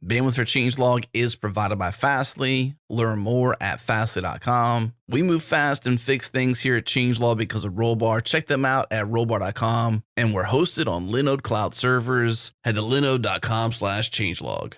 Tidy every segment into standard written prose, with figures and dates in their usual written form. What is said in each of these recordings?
Bandwidth for Changelog is provided by Fastly. Learn more at fastly.com. We move fast and fix things here at Changelog because of Rollbar. Check them out at rollbar.com. And we're hosted on Linode Cloud servers. Head to linode.com/changelog.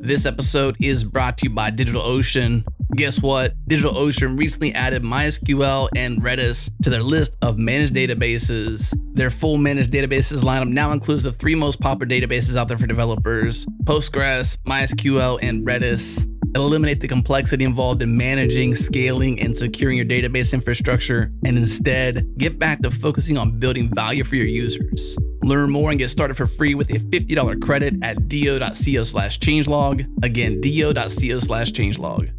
This episode is brought to you by DigitalOcean. Guess what? DigitalOcean recently added MySQL and Redis to their list of managed databases. Their full managed databases lineup now includes the 3 most popular databases out there for developers: Postgres, MySQL, and Redis. It'll eliminate the complexity involved in managing, scaling, and securing your database infrastructure, and instead get back to focusing on building value for your users. Learn more and get started for free with a $50 credit at do.co/changelog. Again, do.co/changelog.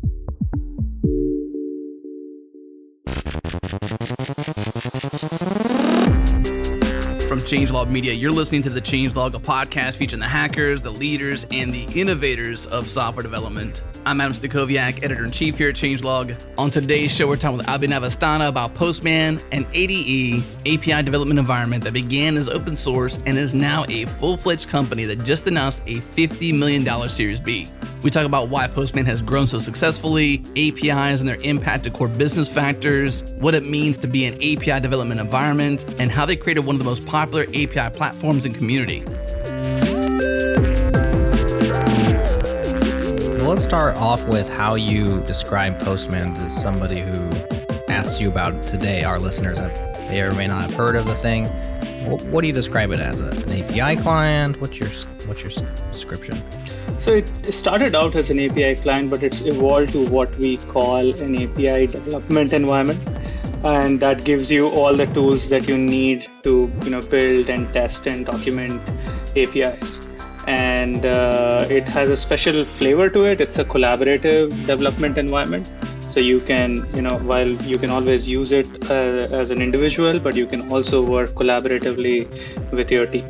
From Changelog Media, you're listening to The Changelog, a podcast featuring the hackers, the leaders, and the innovators of software development. I'm Adam Stacoviak, editor-in-chief here at Changelog. On today's show, we're talking with Abhinav Asthana about Postman, an ADE, API development environment that began as open source and is now a full-fledged company that just announced a $50 million Series B. We talk about why Postman has grown so successfully, APIs and their impact to core business factors, what it means to be an API development environment, and how they created one of the most popular API platforms and community. Let's start off with how you describe Postman to somebody who asks you about it today. Our listeners may or may not have heard of the thing. What do you describe it as? An API client? What's your description? So it started out as an API client, but it's evolved to what we call an API development environment. And that gives you all the tools that you need to build and test and document APIs. And it has a special flavor to it. It's a collaborative development environment. So you can, while you can always use it as an individual, but you can also work collaboratively with your team.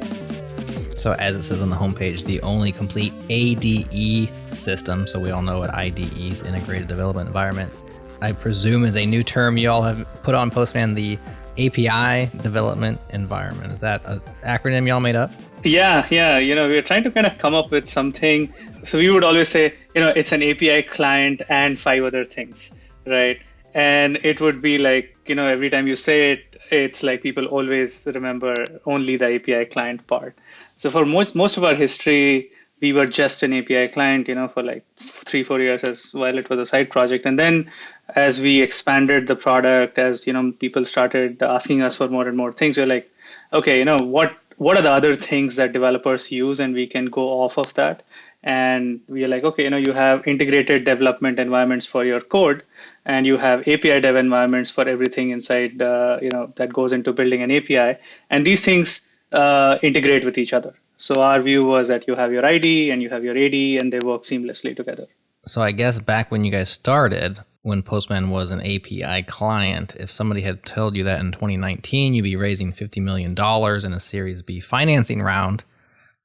So as it says on the homepage, the only complete ADE system, so we all know what IDE is, Integrated Development Environment, I presume is a new term you all have put on Postman, the API Development Environment. Is that an acronym y'all made up? Yeah. We're trying to kind of come up with something. So we would always say, it's an API client and 5 other things, right? And it would be like, every time you say it, it's like people always remember only the API client part. So for most of our history, we were just an API client, for like 3-4 years while it was a side project. And then as we expanded the product, as people started asking us for more and more things, we're like, okay, what are the other things that developers use, and we can go off of that. And we are like, okay, you have integrated development environments for your code, and you have API dev environments for everything inside, that goes into building an API. And these things integrate with each other. So our view was that you have your ID and you have your AD, and they work seamlessly together. So I guess back when you guys started, when Postman was an API client, if somebody had told you that in 2019, you'd be raising $50 million in a Series B financing round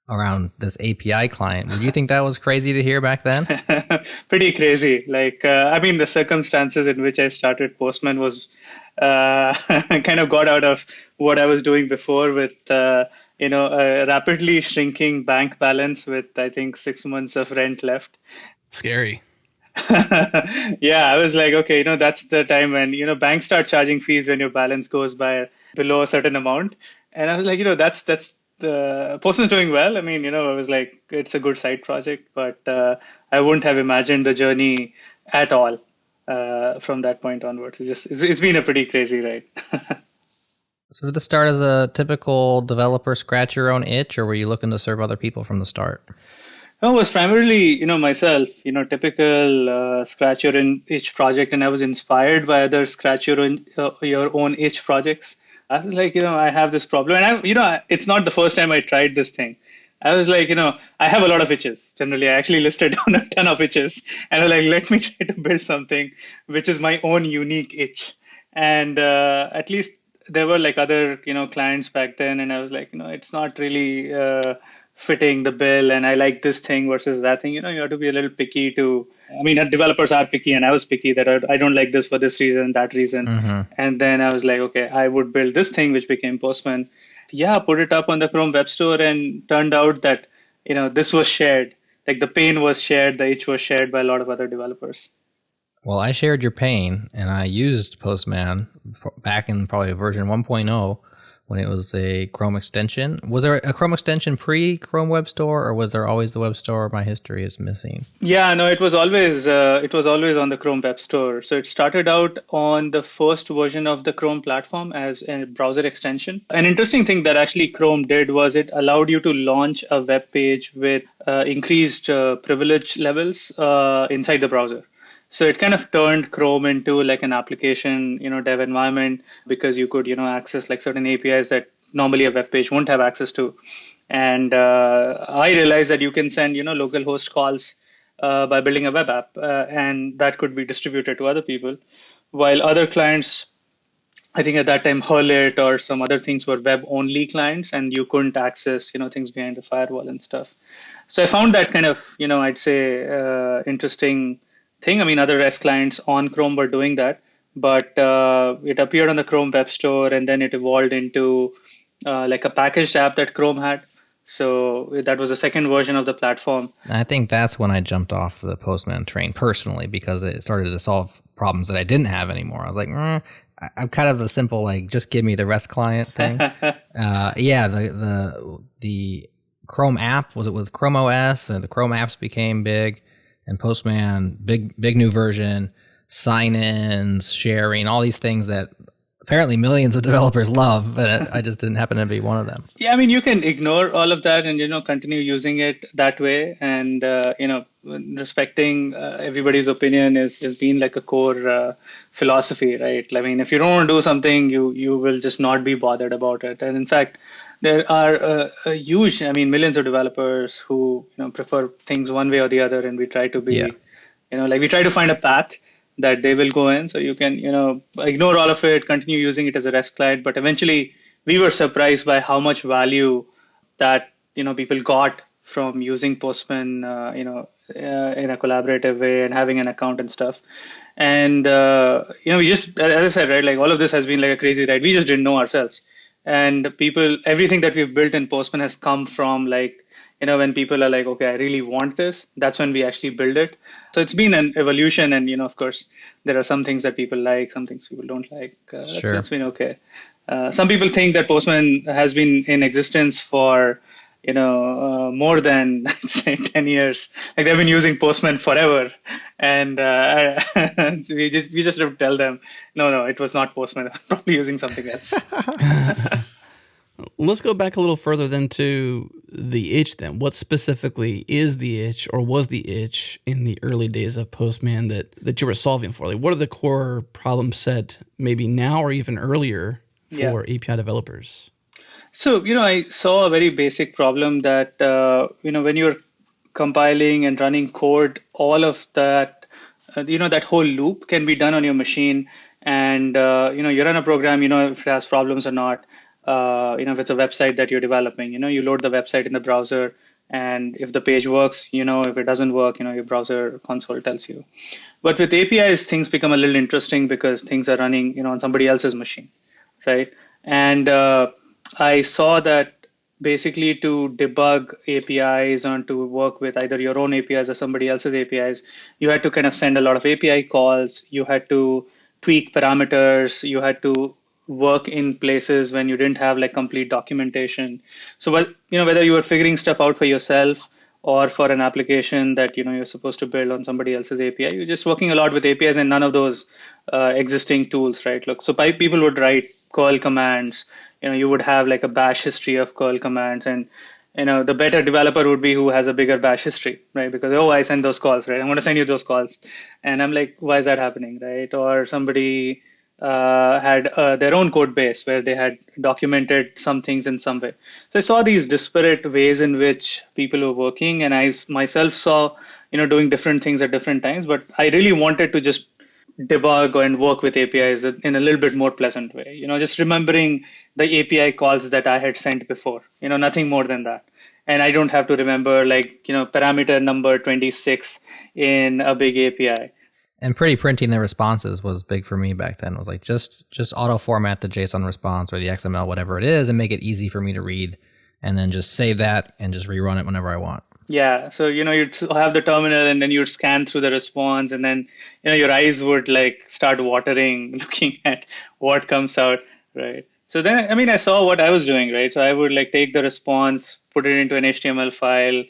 around this API client, would you think that was crazy to hear back then? Pretty crazy. The circumstances in which I started Postman was kind of got out of what I was doing before with a rapidly shrinking bank balance with, I think, 6 months of rent left. Scary. Yeah, I was like, okay, that's the time when, banks start charging fees when your balance goes by below a certain amount. And I was like, that's the Postman's doing well. I was like, it's a good side project, but I wouldn't have imagined the journey at all from that point onwards. It's been a pretty crazy ride. So did this start as a typical developer scratch your own itch, or were you looking to serve other people from the start? No, it was primarily, myself, typical scratch your own itch project. And I was inspired by other scratch your own itch projects. I was like, I have this problem. And it's not the first time I tried this thing. I was like, I have a lot of itches. Generally, I actually listed down a ton of itches. And I was like, let me try to build something which is my own unique itch. And at least there were like other, clients back then. And I was like, it's not really fitting the bill. And I like this thing versus that thing. You have to be a little picky developers are picky, and I was picky that I don't like this for this reason, that reason. Mm-hmm. And then I was like, okay, I would build this thing, which became Postman. Yeah, put it up on the Chrome Web Store, and turned out that, this was shared like the pain was shared, the itch was shared by a lot of other developers. Well, I shared your pain, and I used Postman back in probably version 1.0 when it was a Chrome extension. Was there a Chrome extension pre-Chrome Web Store, or was there always the Web Store? My history is missing. Yeah, no, it was always on the Chrome Web Store. So it started out on the first version of the Chrome platform as a browser extension. An interesting thing that actually Chrome did was it allowed you to launch a web page with increased privilege levels inside the browser. So it kind of turned Chrome into like an application, dev environment, because you could, access like certain APIs that normally a web page won't have access to. And I realized that you can send, localhost calls by building a web app, and that could be distributed to other people. While other clients, I think at that time, Hurlit or some other things were web-only clients, and you couldn't access, things behind the firewall and stuff. So I found that kind of, I'd say interesting thing. I mean, other REST clients on Chrome were doing that, but it appeared on the Chrome Web Store, and then it evolved into like a packaged app that Chrome had. So that was the second version of the platform. I think that's when I jumped off the Postman train personally, because it started to solve problems that I didn't have anymore. I was like, I'm kind of the simple, like, just give me the REST client thing. The Chrome app, was it with Chrome OS? And the Chrome apps became big. And Postman, big new version, sign-ins, sharing, all these things that apparently millions of developers love, but I just didn't happen to be one of them. Yeah, I mean, you can ignore all of that and, continue using it that way. And, respecting everybody's opinion is being like a core philosophy, right? I mean, if you don't want to do something, you will just not be bothered about it. And in fact, there are millions of developers who prefer things one way or the other, and we try to be, we try to find a path that they will go in. So you can, ignore all of it, continue using it as a REST client. But eventually, we were surprised by how much value that people got from using Postman, in a collaborative way and having an account and stuff. And we just, as I said, right, like all of this has been like a crazy ride. We just didn't know ourselves. And everything that we've built in Postman has come from like, when people are like, okay, I really want this, that's when we actually build it. So it's been an evolution. And, of course, there are some things that people like, some things people don't like. Sure. It's been okay. Some people think that Postman has been in existence for, more than, say, 10 years. Like they've been using Postman forever. And we just have to tell them, no, it was not Postman. I was probably using something else. Let's go back a little further then to the itch then. What specifically is the itch, or was the itch in the early days of Postman that you were solving for? Like, what are the core problem set maybe now or even earlier for API developers? So, I saw a very basic problem that, when you're compiling and running code, all of that, that whole loop can be done on your machine. And, you run a program, if it has problems or not. If it's a website that you're developing, you load the website in the browser, and if the page works, if it doesn't work, your browser console tells you. But with APIs, things become a little interesting because things are running, on somebody else's machine, right? And I saw that basically to debug APIs or to work with either your own APIs or somebody else's APIs, you had to kind of send a lot of API calls. You had to tweak parameters. You had to work in places when you didn't have like complete documentation. So, whether you were figuring stuff out for yourself or for an application that, you're supposed to build on somebody else's API, you're just working a lot with APIs and none of those existing tools, right? Look, so people would write curl commands. You would have like a bash history of curl commands, and the better developer would be who has a bigger bash history, right? Because, I send those calls, right? I'm going to send you those calls. And I'm like, why is that happening, right? Or somebody had their own code base where they had documented some things in some way. So I saw these disparate ways in which people were working, and I myself saw, doing different things at different times. But I really wanted to just debug and work with APIs in a little bit more pleasant way. Just remembering the API calls that I had sent before. Nothing more than that. And I don't have to remember parameter number 26 in a big API. And pretty printing the responses was big for me back then. It was like just auto format the JSON response or the XML, whatever it is, and make it easy for me to read, and then just save that and just rerun it whenever I want. Yeah. So, you'd have the terminal and then you'd scan through the response and then, your eyes would like start watering looking at what comes out, right? So then, I mean, I saw what I was doing, right? So I would like take the response, put it into an HTML file,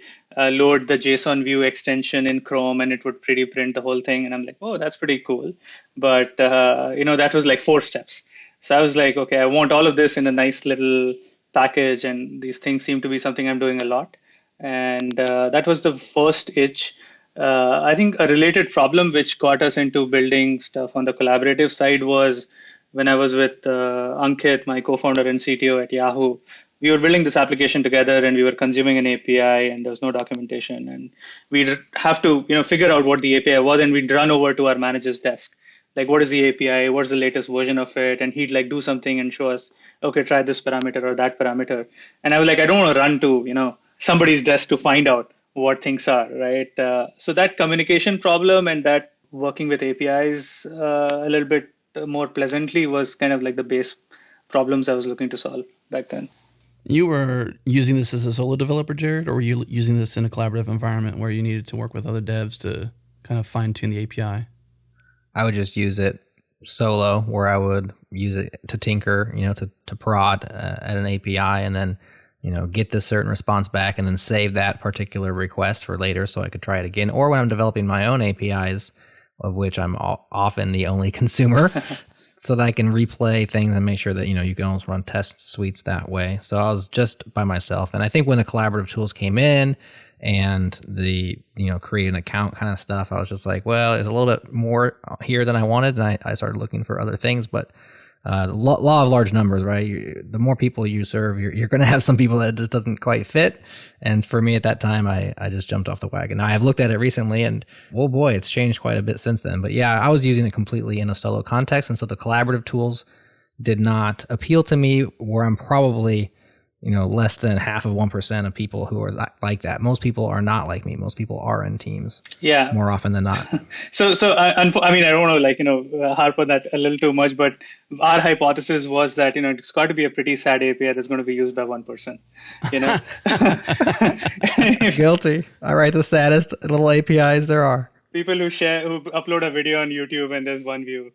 load the JSON view extension in Chrome, and it would pretty print the whole thing. And I'm like, oh, that's pretty cool. But, that was like 4 steps. So I was like, okay, I want all of this in a nice little package. And these things seem to be something I'm doing a lot. And that was the first itch. I think a related problem which got us into building stuff on the collaborative side was when I was with Ankit, my co-founder and CTO at Yahoo. We were building this application together, and we were consuming an API, and there was no documentation. And we'd have to, figure out what the API was, and we'd run over to our manager's desk. Like, what is the API? What's the latest version of it? And he'd like do something and show us, okay, try this parameter or that parameter. And I was like, I don't want to run to, somebody's desk to find out what things are, right? So that communication problem and that working with APIs a little bit more pleasantly was kind of like the base problems I was looking to solve back then. You were using this as a solo developer, Jared, or were you using this in a collaborative environment where you needed to work with other devs to kind of fine tune the API? I would just use it solo, where I would use it to tinker, to prod at an API, and then get this certain response back and then save that particular request for later so I could try it again. Or when I'm developing my own APIs, of which I'm often the only consumer, so that I can replay things and make sure that, you can almost run test suites that way. So I was just by myself. And I think when the collaborative tools came in and the, create an account kind of stuff, I was just like, well, it's a little bit more here than I wanted. And I started looking for other things, but law of large numbers, right? The more people you serve, you're going to have some people that it just doesn't quite fit. And for me at that time, I just jumped off the wagon. Now, I've looked at it recently, and oh boy, it's changed quite a bit since then. But yeah, I was using it completely in a solo context. And so the collaborative tools did not appeal to me, where I'm probably less than half of 1% of people who are like that. Most people are not like me. Most people are in teams. Yeah. More often than not. So I mean, I don't want to harp on that a little too much, but our hypothesis was that it's got to be a pretty sad API that's going to be used by one person. Guilty. I write the saddest little APIs there are. People who upload a video on YouTube and there's one view.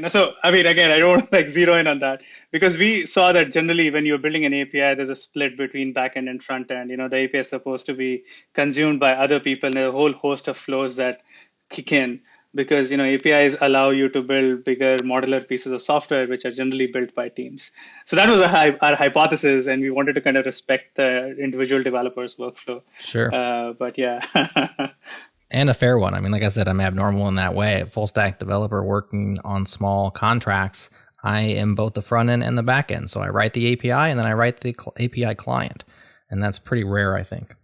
So I mean, again, I don't want to zero in on that, because we saw that generally when you're building an API, there's a split between backend and front end. The API is supposed to be consumed by other people, and there's a whole host of flows that kick in, because APIs allow you to build bigger modular pieces of software, which are generally built by teams. So that was our hypothesis, and we wanted to kind of respect the individual developer's workflow. Sure. But yeah. And a fair one. I mean, like I said, I'm abnormal in that way. Full stack developer working on small contracts, I am both the front end and the back end. So I write the API and then I write the API client. And that's pretty rare, I think.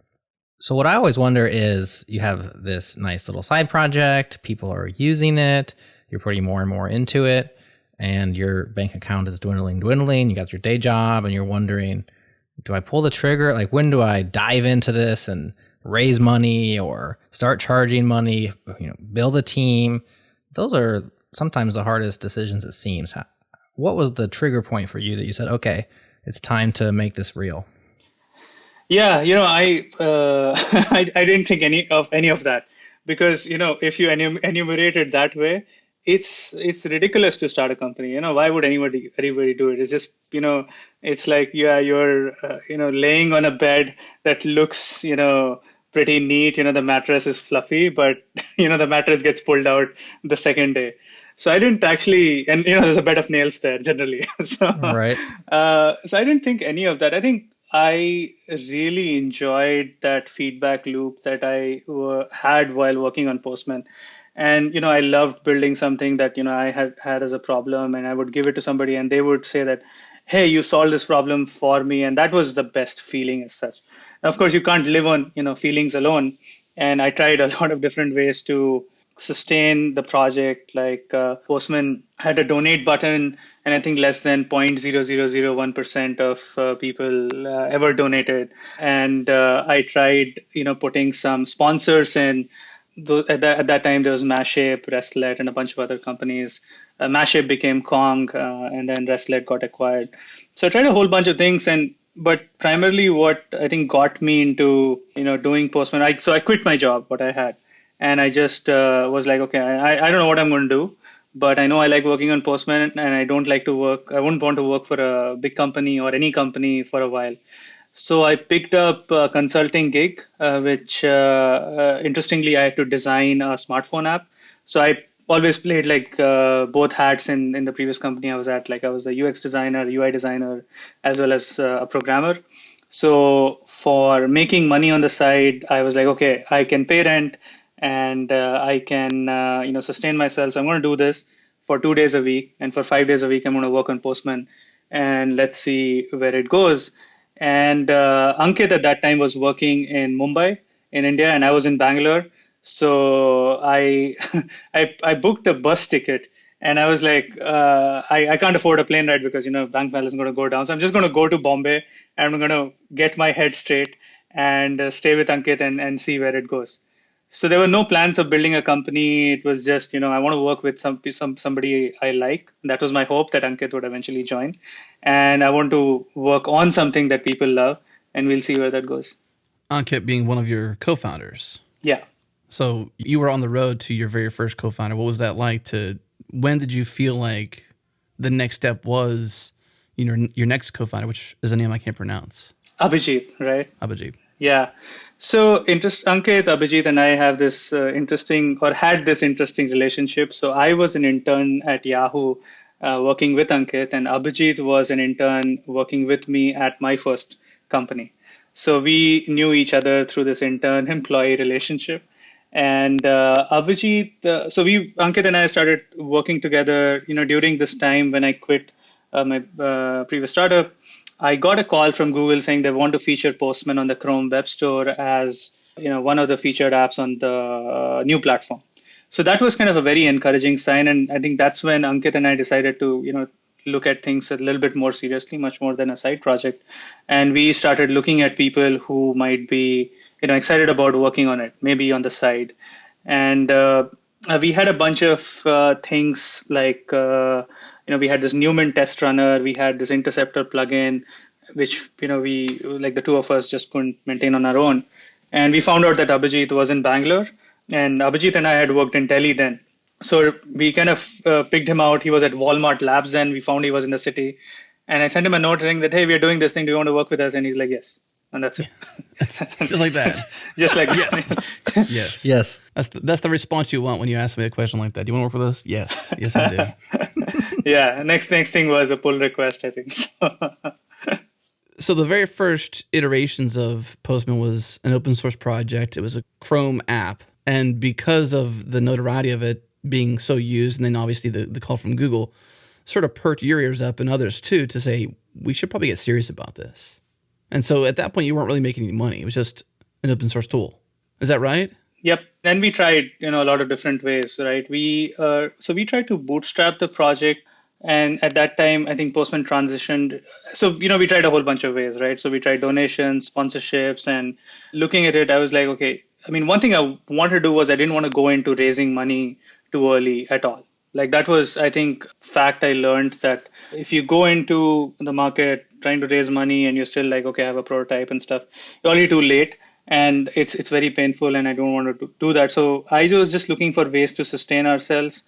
So what I always wonder is, you have this nice little side project, people are using it, you're putting more and more into it, and your bank account is dwindling, you got your day job, and you're wondering, do I pull the trigger? Like, when do I dive into this and raise money or start charging money, build a team? Those are sometimes the hardest decisions, it seems. What was the trigger point for you that you said, okay, it's time to make this real? Yeah, I I didn't think any of that, because if you enumerate it that way, it's ridiculous to start a company. Why would anybody do it? It's just it's like, yeah, you're laying on a bed that looks pretty neat. The mattress is fluffy, but the mattress gets pulled out the second day. So I didn't actually, and there's a bed of nails there generally. So right. So I didn't think any of that. I think I really enjoyed that feedback loop that I had while working on Postman. And, I loved building something that, I had as a problem, and I would give it to somebody and they would say that, hey, you solved this problem for me. And that was the best feeling as such. Now, of course, you can't live on, feelings alone. And I tried a lot of different ways to sustain the project. Like Postman had a donate button, and I think less than 0.0001% of people ever donated. And I tried, putting some sponsors in. At that time, there was Mashape, Restlet, and a bunch of other companies. Mashape became Kong, and then Restlet got acquired. So I tried a whole bunch of things, and but primarily what I think got me into, doing Postman. So I quit my job, what I had, and I just was like, okay, I don't know what I'm going to do, but I know I like working on Postman, and I don't like to work. I wouldn't want to work for a big company or any company for a while. So I picked up a consulting gig, which interestingly I had to design a smartphone app. So I always played like both hats in the previous company I was at. Like I was a UX designer, UI designer, as well as a programmer. So for making money on the side, I was like, okay, I can pay rent and I can sustain myself. So I'm going to do this for 2 days a week, and for 5 days a week, I'm going to work on Postman, and let's see where it goes. And Ankit at that time was working in Mumbai in India, and I was in Bangalore. So I I booked a bus ticket, and I was like, I can't afford a plane ride because bank balance is going to go down. So I'm just going to go to Bombay, and I'm going to get my head straight and stay with Ankit and see where it goes. So there were no plans of building a company. It was just, I want to work with somebody I like. That was my hope that Ankit would eventually join, and I want to work on something that people love, and we'll see where that goes. Ankit being one of your co-founders. Yeah. So you were on the road to your very first co-founder. What was that like? When did you feel like the next step was, your next co-founder, which is a name I can't pronounce? Abhijit, right? Abhijit. Yeah. So Ankit, Abhijit, and I have this had this interesting relationship. So I was an intern at Yahoo working with Ankit, and Abhijit was an intern working with me at my first company. So we knew each other through this intern-employee relationship. And Ankit and I started working together, during this time when I quit my previous startup. I got a call from Google saying they want to feature Postman on the Chrome Web Store as one of the featured apps on the new platform. So that was kind of a very encouraging sign, and I think that's when Ankit and I decided to look at things a little bit more seriously, much more than a side project, and we started looking at people who might be excited about working on it, maybe on the side, and we had a bunch of things like. We had this Newman test runner, we had this Interceptor plugin, which, we, like the two of us just couldn't maintain on our own. And we found out that Abhijit was in Bangalore, and Abhijit and I had worked in Delhi then. So we kind of picked him out. He was at Walmart Labs then. We found he was in the city. And I sent him a note saying that, hey, we're doing this thing. Do you want to work with us? And he's like, yes. And that's it. Just like that. Just like yes. Yes. Yes. That's the response you want when you ask me a question like that. Do you want to work with us? Yes. Yes, I do. Yeah. Next thing was a pull request, I think. So the very first iterations of Postman was an open source project. It was a Chrome app. And because of the notoriety of it being so used, and then obviously the call from Google, sort of perked your ears up and others too to say, we should probably get serious about this. And so at that point, you weren't really making any money. It was just an open source tool. Is that right? Yep. And we tried, a lot of different ways, right? We tried to bootstrap the project. And at that time, I think Postman transitioned. So, we tried a whole bunch of ways, right? So we tried donations, sponsorships, and looking at it, I was like, okay, one thing I wanted to do was I didn't want to go into raising money too early at all. Like that was, I think, fact I learned that if you go into the market trying to raise money and you're still like, okay, I have a prototype and stuff, you're already too late. And it's very painful, and I don't want to do that. So I was just looking for ways to sustain ourselves.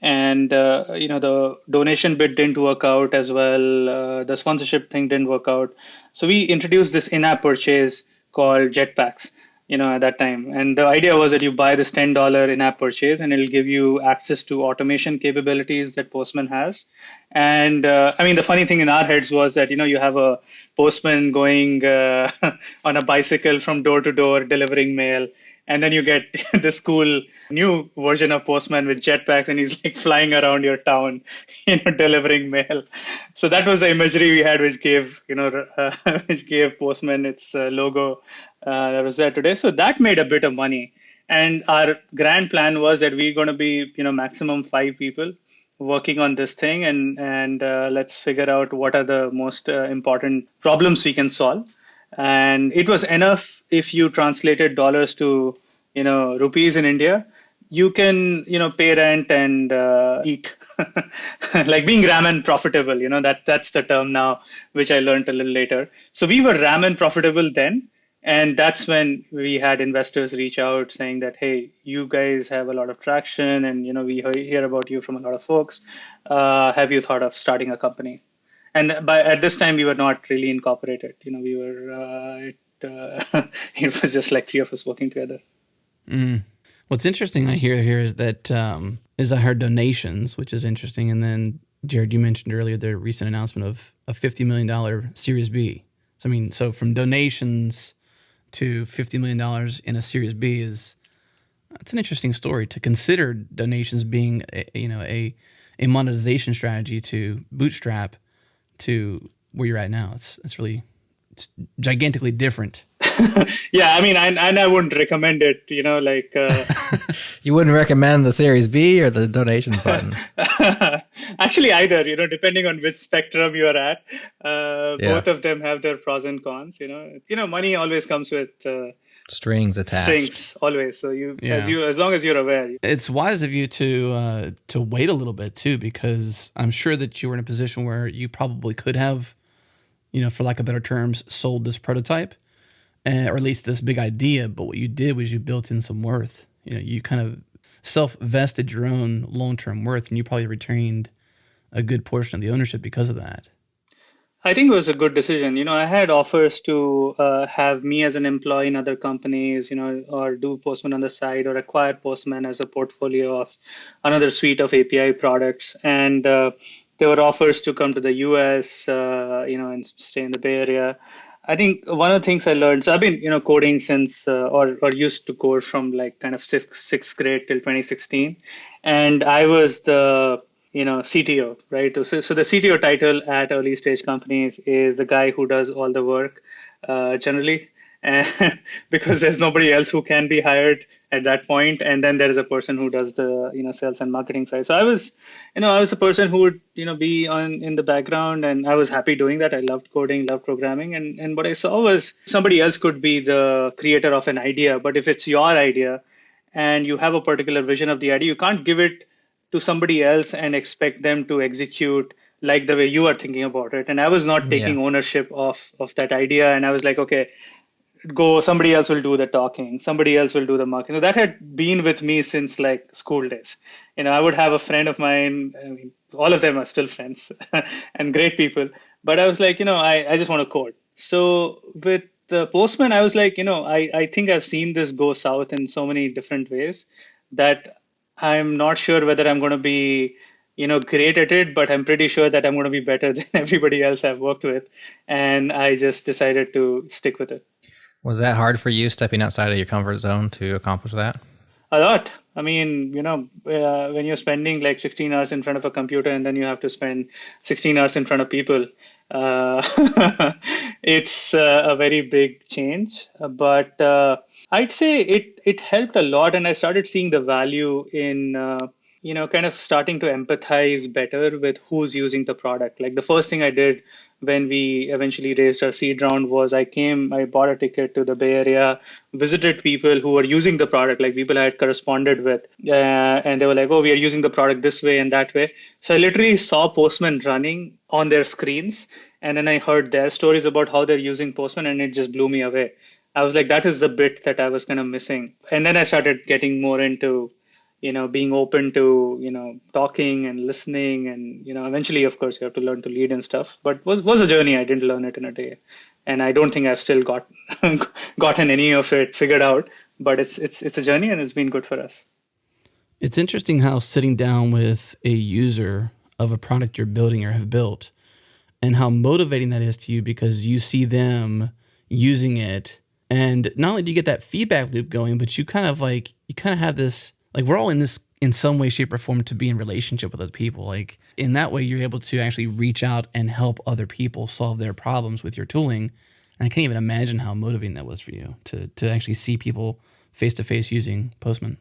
And, the donation bit didn't work out as well. The sponsorship thing didn't work out. So we introduced this in-app purchase called Jetpacks, at that time. And the idea was that you buy this $10 in-app purchase and it'll give you access to automation capabilities that Postman has. And the funny thing in our heads was that, you have a postman going on a bicycle from door to door delivering mail. And then you get this cool new version of Postman with jetpacks, and he's like flying around your town, delivering mail. So that was the imagery we had, which gave Postman its logo that was there today. So that made a bit of money. And our grand plan was that we're going to be, maximum 5 people working on this thing, and let's figure out what are the most important problems we can solve. And it was enough if you translated dollars to, rupees in India. you can, pay rent and eat, like being ramen profitable. That's the term now, which I learned a little later. So we were ramen profitable then. And that's when we had investors reach out saying that, hey, you guys have a lot of traction and, we hear about you from a lot of folks. Have you thought of starting a company? And at this time, we were not really incorporated. We were, it was just like three of us working together. What's interesting I hear here is that I heard donations, which is interesting. And then, Jared, you mentioned earlier the recent announcement of a $50 million Series B. So from donations to $50 million in a Series B it's an interesting story to consider donations being a monetization strategy to bootstrap to where you're at now. It's gigantically different. Yeah, I wouldn't recommend it, You wouldn't recommend the Series B or the donations button? Actually, either, depending on which spectrum you are at. Both of them have their pros and cons, money always comes with strings attached. Strings, always. So as long as you're aware. It's wise of you to wait a little bit too, because I'm sure that you were in a position where you probably could have, for lack of better terms, sold this prototype. Or at least this big idea, but what you did was you built in some worth. You kind of self-vested your own long-term worth, and you probably retained a good portion of the ownership because of that. I think it was a good decision. I had offers to have me as an employee in other companies, or do Postman on the side, or acquire Postman as a portfolio of another suite of API products. And there were offers to come to the US, and stay in the Bay Area. I think one of the things I learned, so I've been, coding since, or used to code from like kind of sixth grade till 2016. And I was the, CTO, right? So the CTO title at early stage companies is the guy who does all the work, generally, and because there's nobody else who can be hired at that point. And then there is a person who does the, sales and marketing side. So I was the person who would, be in the background, and I was happy doing that. I loved coding, loved programming. And what I saw was somebody else could be the creator of an idea. But if it's your idea and you have a particular vision of the idea, you can't give it to somebody else and expect them to execute like the way you are thinking about it. And I was not taking ownership of that idea. And I was like, okay, somebody else will do the talking, somebody else will do the marketing. So that had been with me since like school days. I would have a friend of mine, all of them are still friends and great people, but I was like, I just want to code. So with the Postman, I was like, I think I've seen this go south in so many different ways that I'm not sure whether I'm going to be, great at it, but I'm pretty sure that I'm going to be better than everybody else I've worked with. And I just decided to stick with it. Was that hard for you, stepping outside of your comfort zone to accomplish that? A lot. When you're spending like 16 hours in front of a computer and then you have to spend 16 hours in front of people, it's a very big change. But I'd say it helped a lot. And I started seeing the value in, kind of starting to empathize better with who's using the product. Like the first thing I did when we eventually raised our seed round was I bought a ticket to the Bay Area, visited people who were using the product, like people I had corresponded with. And they were like, oh, we are using the product this way and that way. So I literally saw Postman running on their screens. And then I heard their stories about how they're using Postman, and it just blew me away. I was like, that is the bit that I was kind of missing. And then I started getting more into being open to, talking and listening. And, eventually, of course, you have to learn to lead and stuff. But was a journey. I didn't learn it in a day. And I don't think I've still gotten any of it figured out. But it's a journey, and it's been good for us. It's interesting how sitting down with a user of a product you're building or have built, and how motivating that is to you, because you see them using it. And not only do you get that feedback loop going, but you kind of have this, like, we're all in this in some way, shape, or form to be in relationship with other people. Like in that way, you're able to actually reach out and help other people solve their problems with your tooling. And I can't even imagine how motivating that was for you to actually see people face to face using Postman.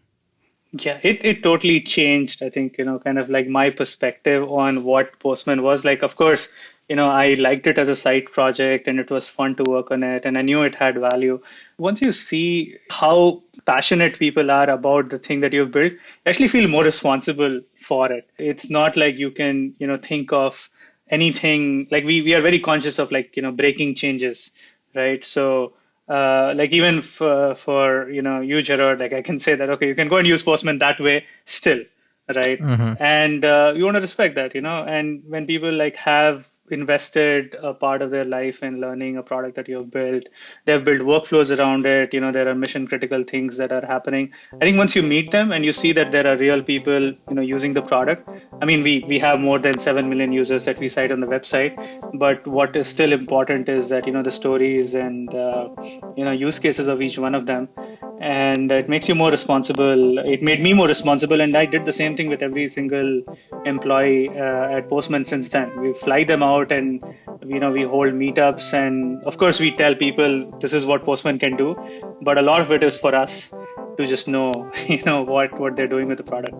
Yeah, it totally changed, I think, kind of like my perspective on what Postman was. Like, of course, I liked it as a side project and it was fun to work on it and I knew it had value. Once you see how passionate people are about the thing that you've built, you actually feel more responsible for it. It's not like you can, think of anything like we are very conscious of like, breaking changes, right? So like even for you, Gerard, like I can say that, okay, you can go and use Postman that way still, right? And you want to respect that, and when people like have invested a part of their life in learning a product that you've built, they've built workflows around it, there are mission critical things that are happening. I think once you meet them and you see that there are real people, using the product. I mean, we have more than 7 million users that we cite on the website, but what is still important is that, the stories and, use cases of each one of them. And it makes you more responsible. It made me more responsible. And I did the same thing with every single employee at Postman since then. We fly them out and, we hold meetups. And of course, we tell people this is what Postman can do. But a lot of it is for us to just know, what they're doing with the product.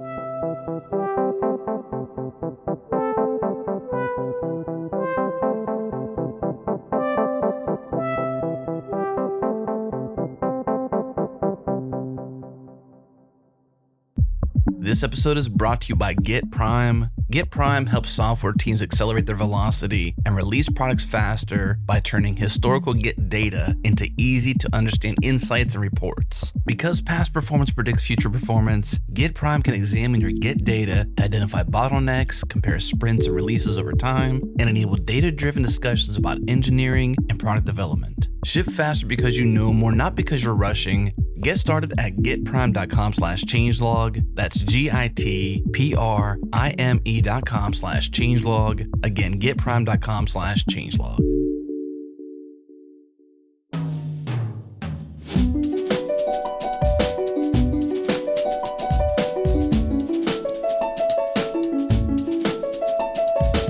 This episode is brought to you by Get Prime. Get Prime helps software teams accelerate their velocity and release products faster by turning historical Get data into easy to understand insights and reports. Because past performance predicts future performance, Get Prime can examine your Get data to identify bottlenecks, compare sprints and releases over time, and enable data-driven discussions about engineering and product development. Ship faster because you know more, not because you're rushing. Get started at getprime.com/changelog. That's GITPRIME.com/changelog. Again, getprime.com/changelog.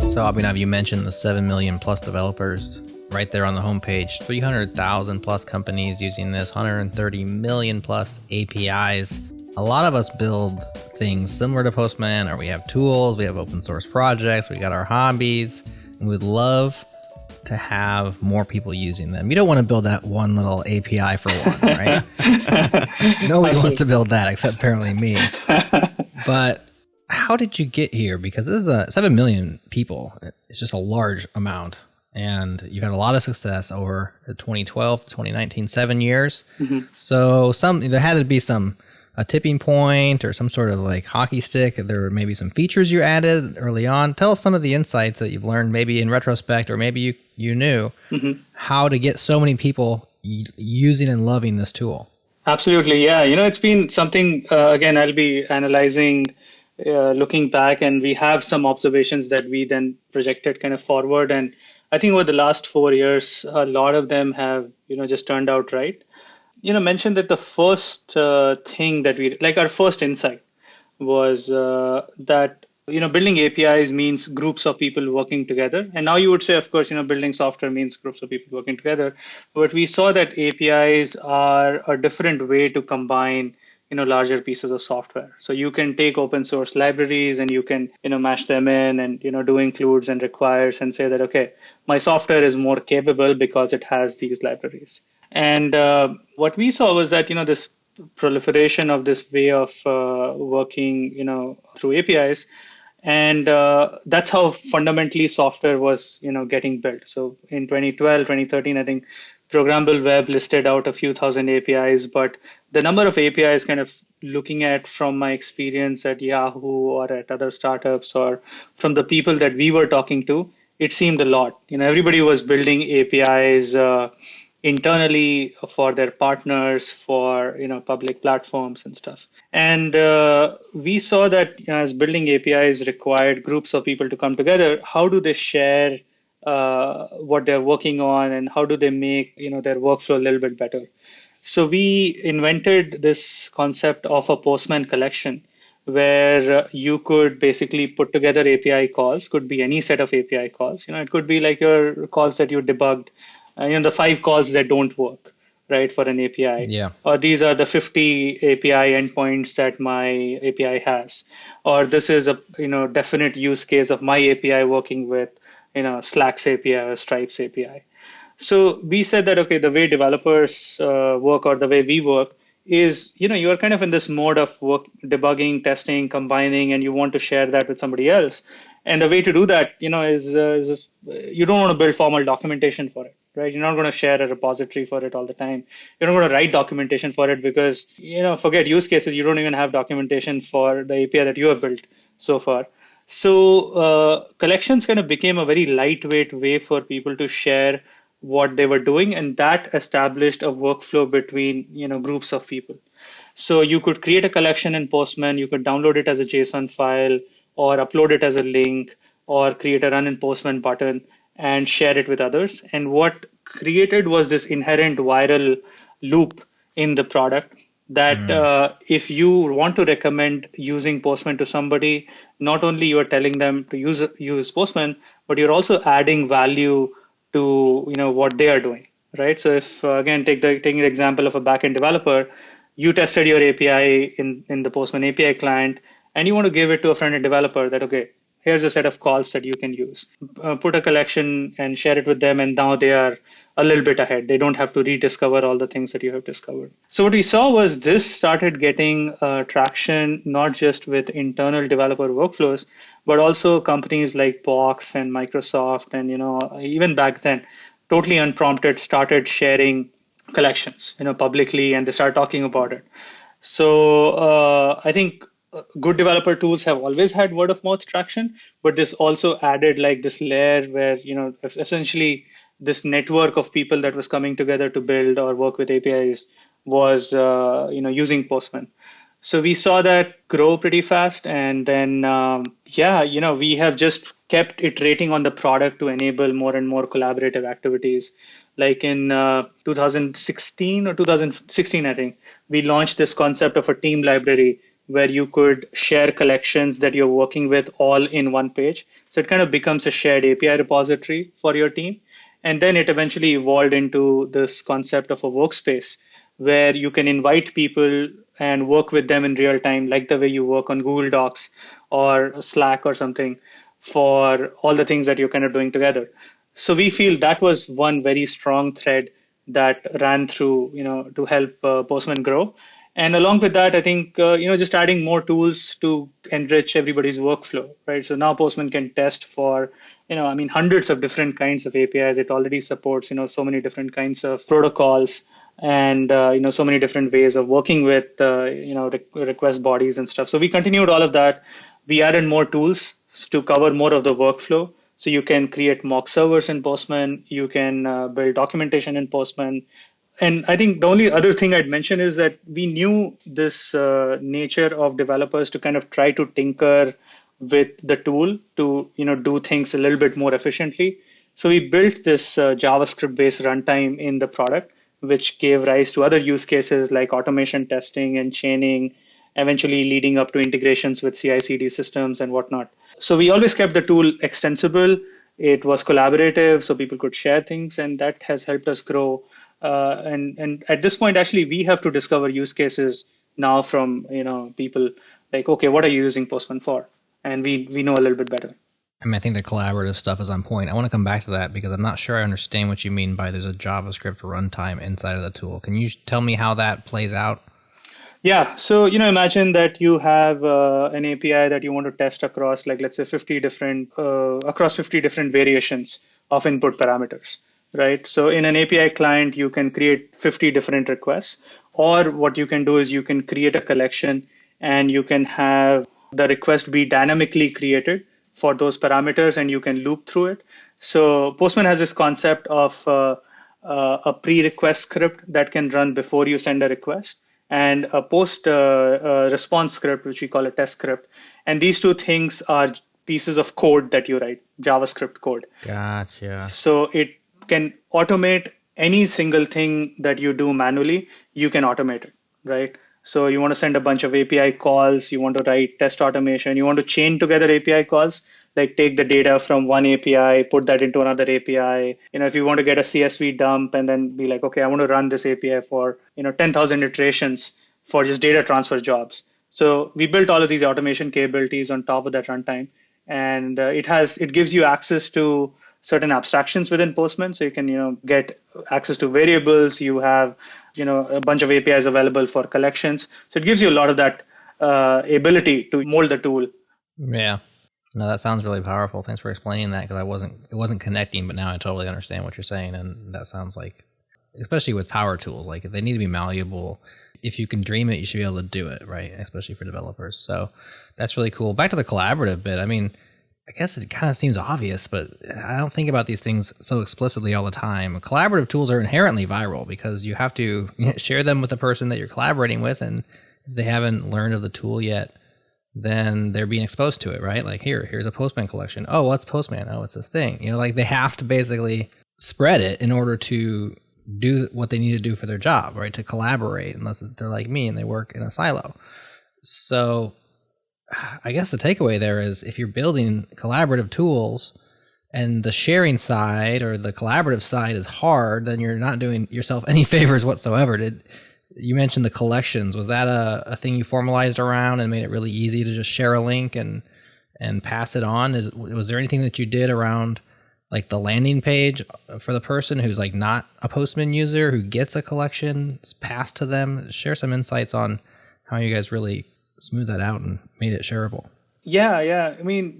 So, Abhinav, you mentioned the 7 million plus developers right there on the homepage. 300,000 plus companies using this, 130 million plus APIs. A lot of us build things similar to Postman, or we have tools, we have open source projects, we got our hobbies, and we'd love to have more people using them. You don't want to build that one little API for one, right? Nobody wants to build that except apparently me. But how did you get here? Because this is 7 million people. It's just a large amount. And you've had a lot of success over the 2012 to 2019, 7 years. So there had to be a tipping point or some sort of like hockey stick. There were maybe some features you added early on. Tell us some of the insights that you've learned, maybe in retrospect, or maybe you knew how to get so many people using and loving this tool. Absolutely. Yeah. It's been something, again, I'll be analyzing, looking back, and we have some observations that we then projected kind of forward. And I think over the last 4 years, a lot of them have, just turned out right. Mentioned that the first thing that our first insight was that, building APIs means groups of people working together. And now you would say, of course, building software means groups of people working together. But we saw that APIs are a different way to combine larger pieces of software. So you can take open source libraries and you can, mash them in and, do includes and requires and say that, okay, my software is more capable because it has these libraries. And what we saw was that, this proliferation of this way of working, through APIs. And that's how fundamentally software was, getting built. So in 2012, 2013, I think Programmable Web listed out a few thousand APIs, but the number of APIs kind of looking at from my experience at Yahoo or at other startups or from the people that we were talking to, it seemed a lot. Everybody was building APIs internally for their partners, for public platforms and stuff. And we saw that as building APIs required groups of people to come together, how do they share what they're working on and how do they make their workflow a little bit better? So we invented this concept of a Postman collection where you could basically put together API calls, could be any set of API calls. It could be like your calls that you debugged, the 5 calls that don't work, right, for an API. Yeah. Or these are the 50 API endpoints that my API has. Or this is a definite use case of my API working with Slack's API or Stripe's API. So we said that, okay, the way developers work or the way we work is, you're kind of in this mode of work, debugging, testing, combining, and you want to share that with somebody else. And the way to do that, is you don't want to build formal documentation for it, right? You're not going to share a repository for it all the time. You're not going to write documentation for it because, forget use cases. You don't even have documentation for the API that you have built so far. So collections kind of became a very lightweight way for people to share what they were doing, and that established a workflow between groups of people. So you could create a collection in Postman, you could download it as a JSON file or upload it as a link or create a run in Postman button and share it with others. And what created was this inherent viral loop in the product that if you want to recommend using Postman to somebody, not only you are telling them to use Postman, but you're also adding value to what they are doing, right? So if again taking the example of a backend developer, you tested your API in the Postman API client, and you want to give it to a front-end developer that, okay, here's a set of calls that you can use. Put a collection and share it with them, and now they are a little bit ahead. They don't have to rediscover all the things that you have discovered. So what we saw was this started getting traction, not just with internal developer workflows, but also companies like Box and Microsoft, and even back then, totally unprompted, started sharing collections, publicly, and they start talking about it. So I think good developer tools have always had word of mouth traction, but this also added like this layer where, essentially this network of people that was coming together to build or work with APIs was, using Postman. So we saw that grow pretty fast. And then, we have just kept iterating on the product to enable more and more collaborative activities. Like in 2016 or 2016, I think, we launched this concept of a team library where you could share collections that you're working with all in one page. So it kind of becomes a shared API repository for your team. And then it eventually evolved into this concept of a workspace where you can invite people and work with them in real time, like the way you work on Google Docs or Slack or something, for all the things that you're kind of doing together. So we feel that was one very strong thread that ran through, to help Postman grow. And along with that, I think, just adding more tools to enrich everybody's workflow, right? So now Postman can test for, hundreds of different kinds of APIs. It already supports, so many different kinds of protocols and, so many different ways of working with, request bodies and stuff. So we continued all of that. We added more tools to cover more of the workflow. So you can create mock servers in Postman. You can build documentation in Postman. And I think the only other thing I'd mention is that we knew this nature of developers to kind of try to tinker with the tool to do things a little bit more efficiently. So we built this JavaScript-based runtime in the product, which gave rise to other use cases like automation testing and chaining, eventually leading up to integrations with CI/CD systems and whatnot. So we always kept the tool extensible. It was collaborative, so people could share things, and that has helped us grow. And at this point, actually, we have to discover use cases now from people like, okay, what are you using Postman for? And we know a little bit better. I think the collaborative stuff is on point. I want to come back to that because I'm not sure I understand what you mean by there's a JavaScript runtime inside of the tool. Can you tell me how that plays out? Yeah. So, imagine that you have an API that you want to test across, like, let's say 50 different variations of input parameters, right? So in an API client, you can create 50 different requests, or what you can do is you can create a collection and you can have the request be dynamically created for those parameters, and you can loop through it. So Postman has this concept of a pre-request script that can run before you send a request, and a post response script, which we call a test script. And these two things are pieces of code that you write, JavaScript code. Gotcha. So it can automate any single thing that you do manually, you can automate it, right? So you want to send a bunch of API calls, you want to write test automation, you want to chain together API calls, like take the data from one API, put that into another API. If you want to get a CSV dump and then be like, okay, I want to run this API for 10,000 iterations for just data transfer jobs. So we built all of these automation capabilities on top of that runtime. and it gives you access to certain abstractions within Postman. So you can, get access to variables. You have, a bunch of APIs available for collections. So it gives you a lot of that ability to mold the tool. Yeah. No, that sounds really powerful. Thanks for explaining that, because it wasn't connecting, but now I totally understand what you're saying. And that sounds like, especially with power tools, like if they need to be malleable, if you can dream it, you should be able to do it, right? Especially for developers. So that's really cool. Back to the collaborative bit. I mean, I guess it kind of seems obvious, but I don't think about these things so explicitly all the time. Collaborative tools are inherently viral because you have to share them with the person that you're collaborating with. And if they haven't learned of the tool yet, then they're being exposed to it, right? Like, here's a Postman collection. Oh, what's Postman? Oh, it's this thing. Like they have to basically spread it in order to do what they need to do for their job, right? To collaborate, unless they're like me and they work in a silo. So I guess the takeaway there is, if you're building collaborative tools and the sharing side or the collaborative side is hard, then you're not doing yourself any favors whatsoever. You mentioned the collections. Was that a thing you formalized around and made it really easy to just share a link and pass it on? Was there anything that you did around like the landing page for the person who's like not a Postman user who gets a collection passed to them? Share some insights on how you guys really smooth that out and made it shareable. Yeah. I mean,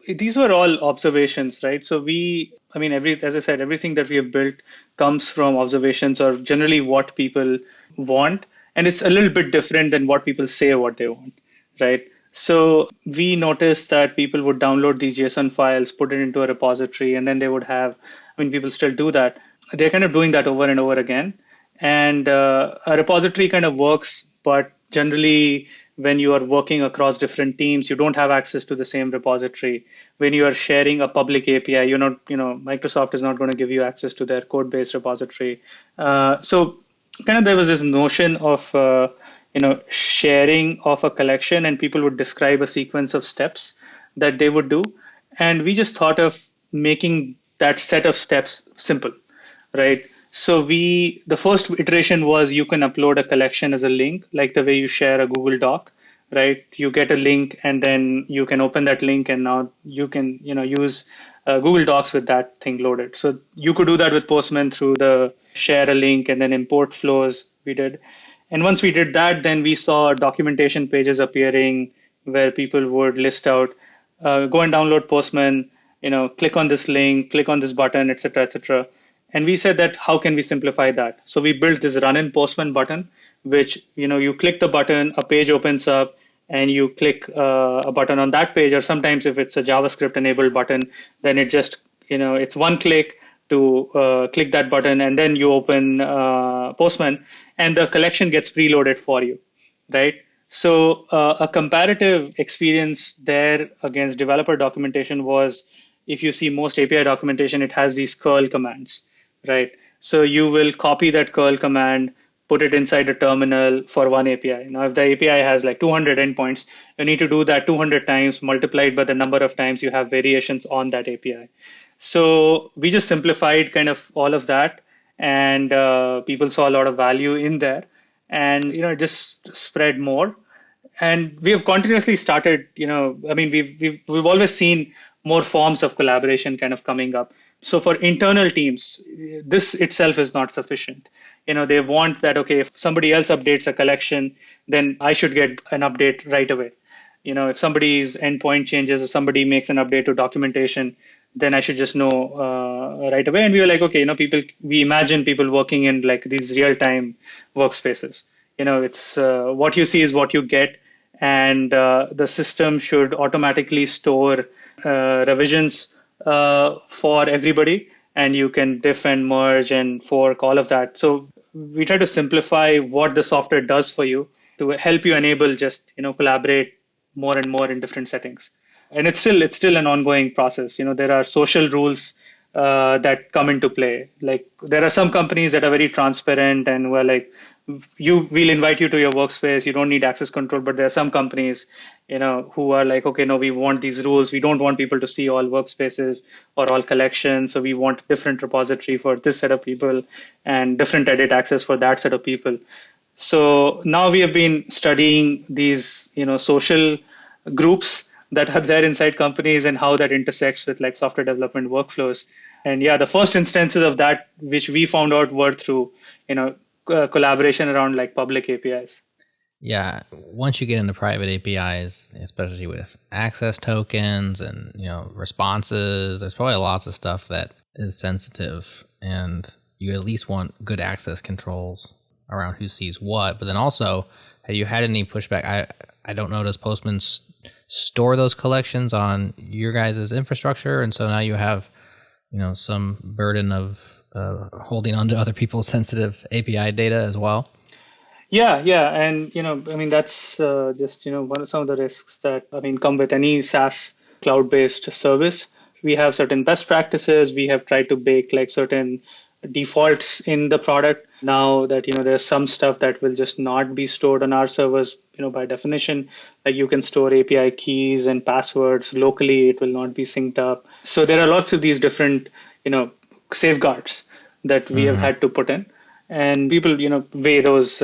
these were all observations, right? So as I said, everything that we have built comes from observations or generally what people want. And it's a little bit different than what people say what they want, right? So we noticed that people would download these JSON files, put it into a repository, and then they would people still do that. They're kind of doing that over and over again. And a repository kind of works, but generally when you are working across different teams, you don't have access to the same repository. When you are sharing a public API, Microsoft is not going to give you access to their code-based repository. So kind of there was this notion of sharing of a collection, and people would describe a sequence of steps that they would do. And we just thought of making that set of steps simple, right? So the first iteration was you can upload a collection as a link, like the way you share a Google Doc, right? You get a link and then you can open that link, and now you can, use Google Docs with that thing loaded. So you could do that with Postman through the share a link and then import flows we did. And once we did that, then we saw documentation pages appearing where people would list out, go and download Postman, click on this link, click on this button, et cetera, et cetera. And we said that how can we simplify that? So we built this run in Postman button, which, you click the button, a page opens up, and you click a button on that page. Or sometimes if it's a JavaScript enabled button, then it just, it's one click to click that button, and then you open Postman, and the collection gets preloaded for you, right? So a comparative experience there against developer documentation was, if you see most API documentation, it has these curl commands, right? So you will copy that curl command, put it inside a terminal for one API. Now, if the API has like 200 endpoints, you need to do that 200 times multiplied by the number of times you have variations on that API. So we just simplified kind of all of that, and people saw a lot of value in there, and it just spread more. And we have continuously started, we've always seen more forms of collaboration kind of coming up. So for internal teams, this itself is not sufficient. They want that, okay, if somebody else updates a collection, then I should get an update right away. If somebody's endpoint changes or somebody makes an update to documentation, then I should just know right away. And we were like, okay, we imagine people working in like these real-time workspaces. It's what you see is what you get, and the system should automatically store revisions for everybody, and you can diff and merge and fork, all of that. So we try to simplify what the software does for you to help you enable just collaborate more and more in different settings. And it's still an ongoing process. There are social rules that come into play. Like there are some companies that are very transparent and were like, we'll invite you to your workspace. You don't need access control. But there are some companies, who are like, okay, no, we want these rules. We don't want people to see all workspaces or all collections. So we want different repository for this set of people and different edit access for that set of people. So now we have been studying these, social groups that are there inside companies and how that intersects with like software development workflows. And yeah, the first instances of that, which we found out, were through, collaboration around like public APIs. Yeah, once you get into private APIs, especially with access tokens and responses, there's probably lots of stuff that is sensitive, and you at least want good access controls around who sees what. But then also, have you had any pushback? I don't know, does Postman store those collections on your guys' infrastructure, and so now you have some burden of holding onto other people's sensitive API data as well? Yeah, and that's just some of the risks that come with any SaaS cloud-based service. We have certain best practices. We have tried to bake like certain defaults in the product. Now that there's some stuff that will just not be stored on our servers, by definition. Like you can store API keys and passwords locally. It will not be synced up. So there are lots of these different safeguards that we have had to put in, and people weigh those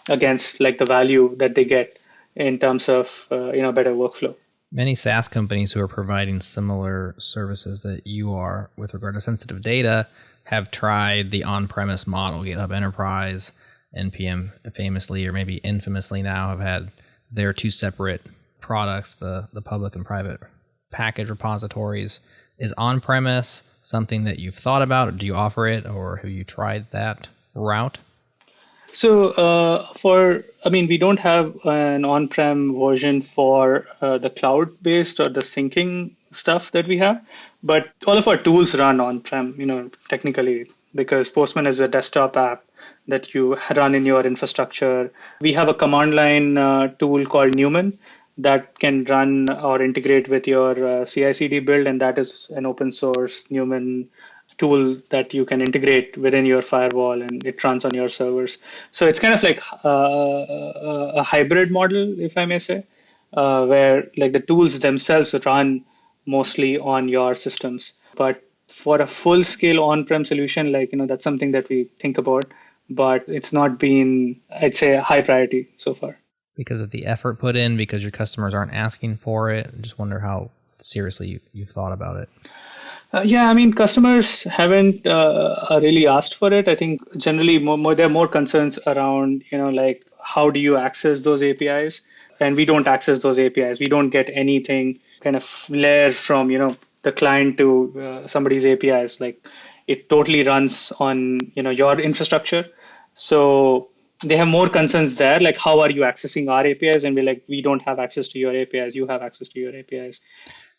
against like the value that they get in terms of better workflow. Many SaaS companies who are providing similar services that you are with regard to sensitive data have tried the on-premise model. GitHub Enterprise, NPM famously, or maybe infamously now, have had their two separate products, the public and private package repositories. Is on-premise something that you've thought about, or do you offer it, or have you tried that route? So we don't have an on-prem version for the cloud-based or the syncing stuff that we have, but all of our tools run on-prem, technically, because Postman is a desktop app that you run in your infrastructure. We have a command line tool called Newman that can run or integrate with your CI/CD build, and that is an open source Newman tool that you can integrate within your firewall, and it runs on your servers. So it's kind of like a hybrid model, if I may say, where like the tools themselves run mostly on your systems. But for a full scale on-prem solution, that's something that we think about, but it's not been, I'd say, a high priority so far. Because of the effort put in, because your customers aren't asking for it? I just wonder how seriously you've thought about it. Customers haven't really asked for it. I think generally there are more concerns around, like how do you access those APIs? And we don't access those APIs. We don't get anything kind of layer from, the client to somebody's APIs. Like it totally runs on, your infrastructure. So they have more concerns there. Like, how are you accessing our APIs? And we're like, we don't have access to your APIs. You have access to your APIs.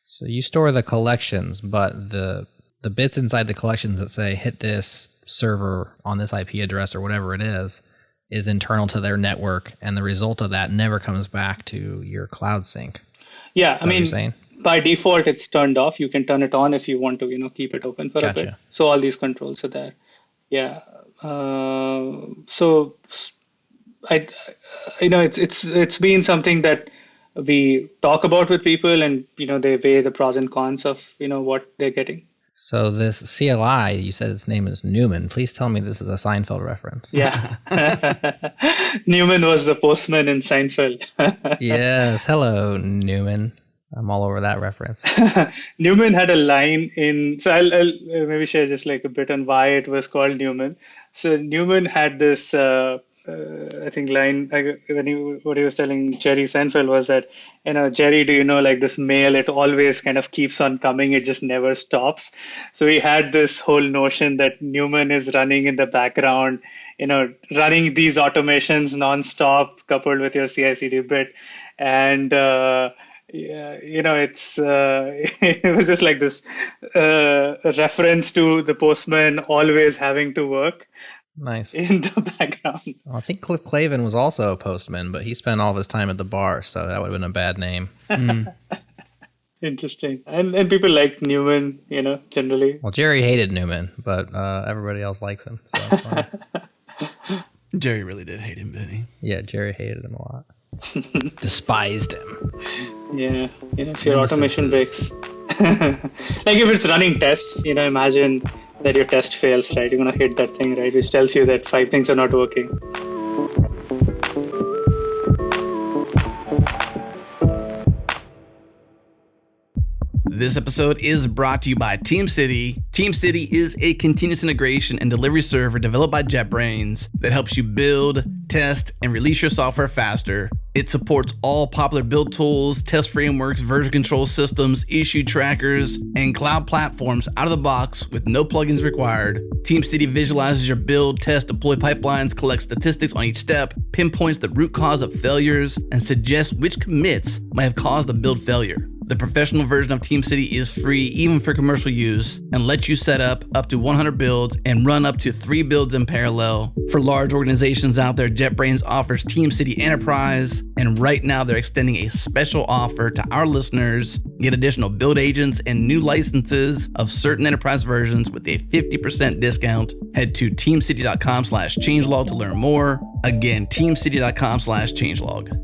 So you store the collections, but the bits inside the collections that say hit this server on this IP address or whatever it is internal to their network, and the result of that never comes back to your cloud sync. Yeah, by default it's turned off. You can turn it on if you want to, keep it open for a bit. So all these controls are there. Yeah. So it's been something that we talk about with people, and they weigh the pros and cons of what they're getting. So this CLI, you said its name is Newman. Please tell me this is a Seinfeld reference. Yeah. Newman was the postman in Seinfeld. Yes. Hello, Newman. I'm all over that reference. Newman had a line in, so I'll maybe share just like a bit on why it was called Newman. So Newman had this, I think line, what he was telling Jerry Seinfeld was that, Jerry, do you know, like this mail, it always kind of keeps on coming. It just never stops. So we had this whole notion that Newman is running in the background, running these automations nonstop, coupled with your CI/CD bit. And, it's it was just like this reference to the postman always having to work. Nice. In the background. Well, I think Cliff Clavin was also a postman, but he spent all of his time at the bar, so that would have been a bad name. Interesting. And people like Newman, generally. Well, Jerry hated Newman, but everybody else likes him, so that's fine. Jerry really did hate him, didn't he? Yeah, Jerry hated him a lot. Despised him. Yeah, if your automation breaks. Like if it's running tests, imagine that your test fails, right? You're going to hit that thing, right? Which tells you that 5 things are not working. This episode is brought to you by TeamCity. TeamCity is a continuous integration and delivery server developed by JetBrains that helps you build, test, and release your software faster. It supports all popular build tools, test frameworks, version control systems, issue trackers, and cloud platforms out of the box with no plugins required. TeamCity visualizes your build, test, deploy pipelines, collects statistics on each step, pinpoints the root cause of failures, and suggests which commits might have caused the build failure. The professional version of TeamCity is free even for commercial use and lets you set up to 100 builds and run up to 3 builds in parallel. For large organizations out there, JetBrains offers TeamCity Enterprise, and right now they're extending a special offer to our listeners. Get additional build agents and new licenses of certain enterprise versions with a 50% discount. Head to teamcity.com/changelog to learn more. Again, teamcity.com/changelog.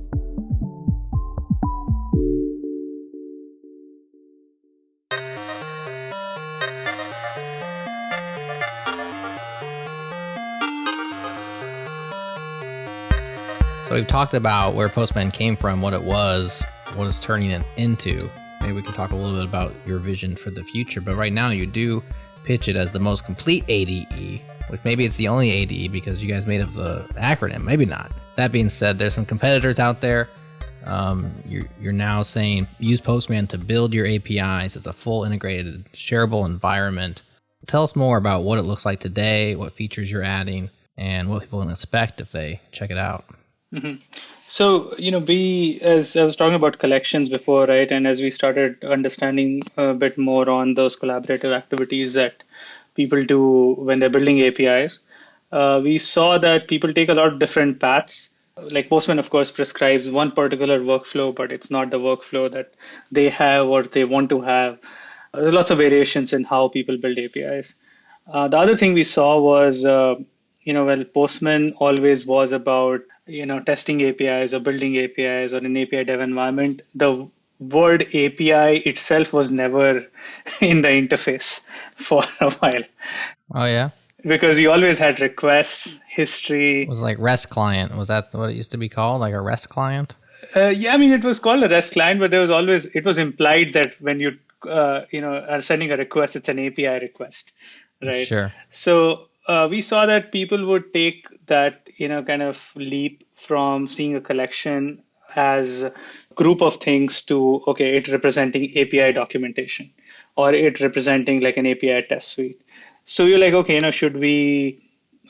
So we've talked about where Postman came from, what it was, what it's turning it into. Maybe we can talk a little bit about your vision for the future. But right now you do pitch it as the most complete ADE, which maybe it's the only ADE because you guys made up the acronym. Maybe not. That being said, there's some competitors out there. You're now saying use Postman to build your APIs. It's a full integrated, shareable environment. Tell us more about what it looks like today, what features you're adding, and what people can expect if they check it out. Mm-hmm. So, as I was talking about collections before, right? And as we started understanding a bit more on those collaborative activities that people do when they're building APIs, we saw that people take a lot of different paths. Like Postman, of course, prescribes one particular workflow, but it's not the workflow that they have or they want to have. There are lots of variations in how people build APIs. The other thing we saw was, Postman always was about testing APIs or building APIs or an API dev environment, the word API itself was never in the interface for a while. Oh, yeah? Because we always had requests, history. It was like REST client. Was that what it used to be called? Like a REST client? It was called a REST client, but it was implied that when you, are sending a request, it's an API request, right? Sure. So we saw that people would take that, kind of leap from seeing a collection as a group of things to, okay, it representing API documentation or it representing like an API test suite. So you're like, okay, should we,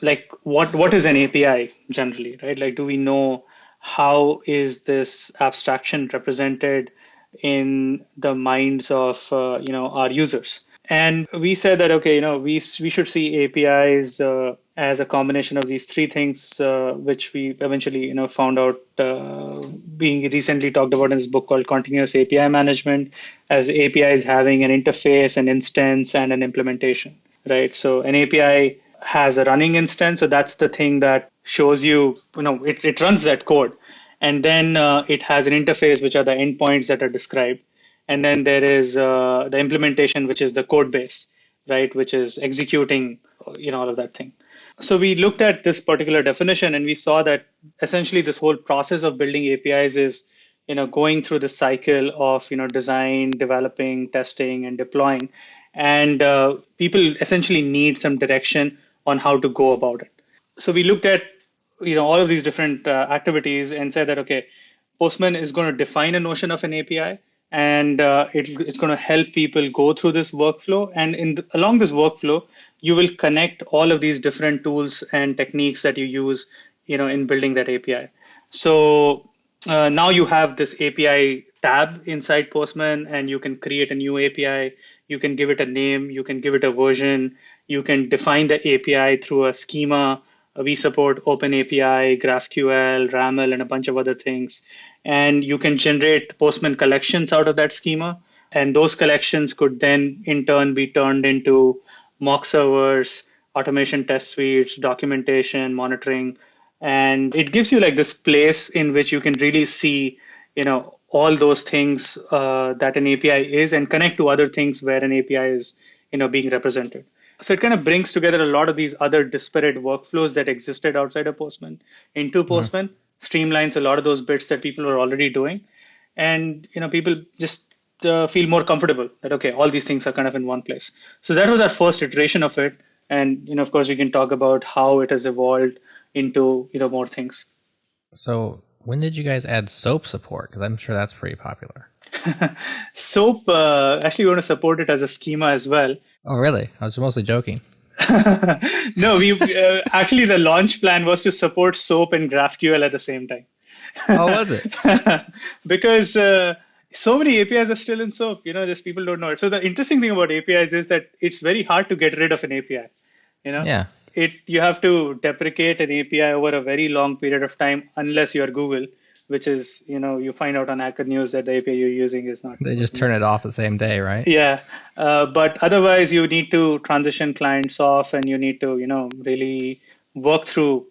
like, what is an API generally, right? Like, do we know how is this abstraction represented in the minds of, our users? And we said that, okay, we should see APIs as a combination of these three things, which we eventually, found out being recently talked about in this book called Continuous API Management, as APIs having an interface, an instance, and an implementation, right? So an API has a running instance. So that's the thing that shows you, it runs that code. And then it has an interface, which are the endpoints that are described. And then there is the implementation, which is the code base, right, which is executing, all of that thing. So we looked at this particular definition and we saw that essentially this whole process of building APIs is, going through the cycle of, design, developing, testing, and deploying. And people essentially need some direction on how to go about it. So we looked at, all of these different activities and said that, okay, Postman is going to define a notion of an API. And it's going to help people go through this workflow. And along this workflow, you will connect all of these different tools and techniques that you use, in building that API. So now you have this API tab inside Postman, and you can create a new API. You can give it a name. You can give it a version. You can define the API through a schema. We support OpenAPI, GraphQL, RAML, and a bunch of other things. And you can generate Postman collections out of that schema. And those collections could then, in turn, be turned into mock servers, automation test suites, documentation, monitoring. And it gives you like this place in which you can really see, all those things that an API is and connect to other things where an API is, being represented. So it kind of brings together a lot of these other disparate workflows that existed outside of Postman into Postman, streamlines a lot of those bits that people are already doing. And, people just feel more comfortable that, okay, all these things are kind of in one place. So that was our first iteration of it. And, of course, we can talk about how it has evolved into, more things. So when did you guys add SOAP support? Because I'm sure that's pretty popular. SOAP, actually, we want to support it as a schema as well. Oh, really? I was mostly joking. No, we actually, the launch plan was to support SOAP and GraphQL at the same time. Oh, was it? Because so many APIs are still in SOAP, just people don't know it. So the interesting thing about APIs is that it's very hard to get rid of an API. Yeah. You have to deprecate an API over a very long period of time, unless you're Google, which is, you find out on Hacker News that the API you're using is not. They just turn it off the same day, right? Yeah. But otherwise, you need to transition clients off, and you need to, really work through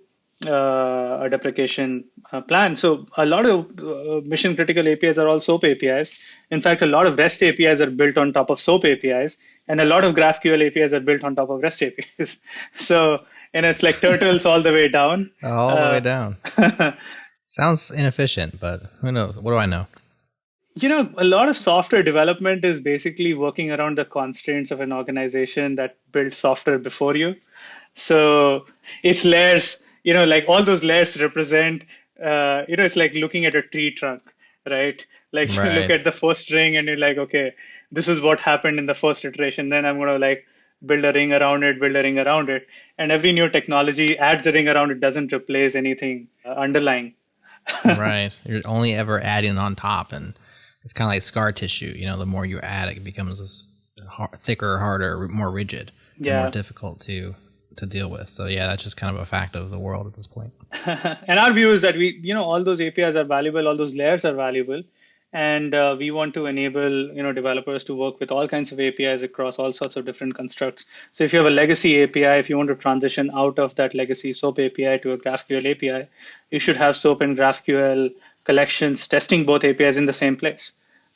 a deprecation plan. So a lot of mission critical APIs are all SOAP APIs. In fact, a lot of REST APIs are built on top of SOAP APIs, and a lot of GraphQL APIs are built on top of REST APIs. So, it's like turtles all the way down. All the way down. Sounds inefficient, but who knows? What do I know? A lot of software development is basically working around the constraints of an organization that built software before you. So it's layers, like all those layers represent, it's like looking at a tree trunk, right? Like you look at the first ring and you're like, okay, this is what happened in the first iteration. Then I'm going to build a ring around it. And every new technology adds a ring around it, doesn't replace anything underlying. Right. You're only ever adding on top, and it's kind of like scar tissue. The more you add, it becomes thicker, harder, more rigid, more difficult to deal with. So yeah, that's just kind of a fact of the world at this point. And our view is that all those APIs are valuable, all those layers are valuable, and we want to enable developers to work with all kinds of APIs across all sorts of different constructs. So if you have a legacy API, if you want to transition out of that legacy SOAP API to a GraphQL API, you should have SOAP and GraphQL collections testing both APIs in the same place,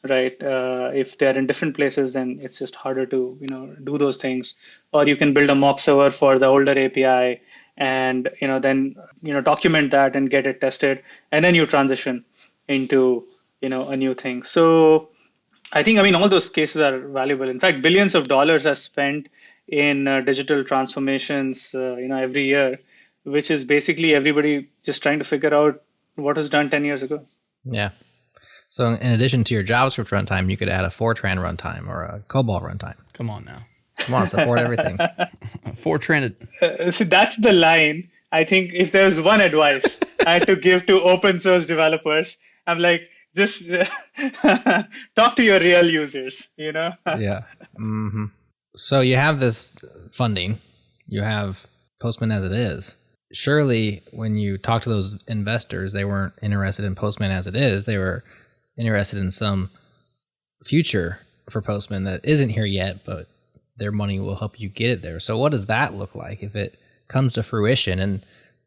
right? If they're in different places, then it's just harder to do those things. Or you can build a mock server for the older API, and then document that and get it tested, and then you transition into a new thing. So I think, all those cases are valuable. In fact, billions of dollars are spent in digital transformations, every year, which is basically everybody just trying to figure out what was done 10 years ago. Yeah. So in addition to your JavaScript runtime, you could add a Fortran runtime or a COBOL runtime. Come on now. Come on, support everything. Fortran. So that's the line. I think if there's one advice I had to give to open source developers, I'm like, just talk to your real users, Yeah. Mm-hmm. So you have this funding, you have Postman as it is. Surely when you talk to those investors, they weren't interested in Postman as it is. They were interested in some future for Postman that isn't here yet, but their money will help you get it there. So what does that look like if it comes to fruition and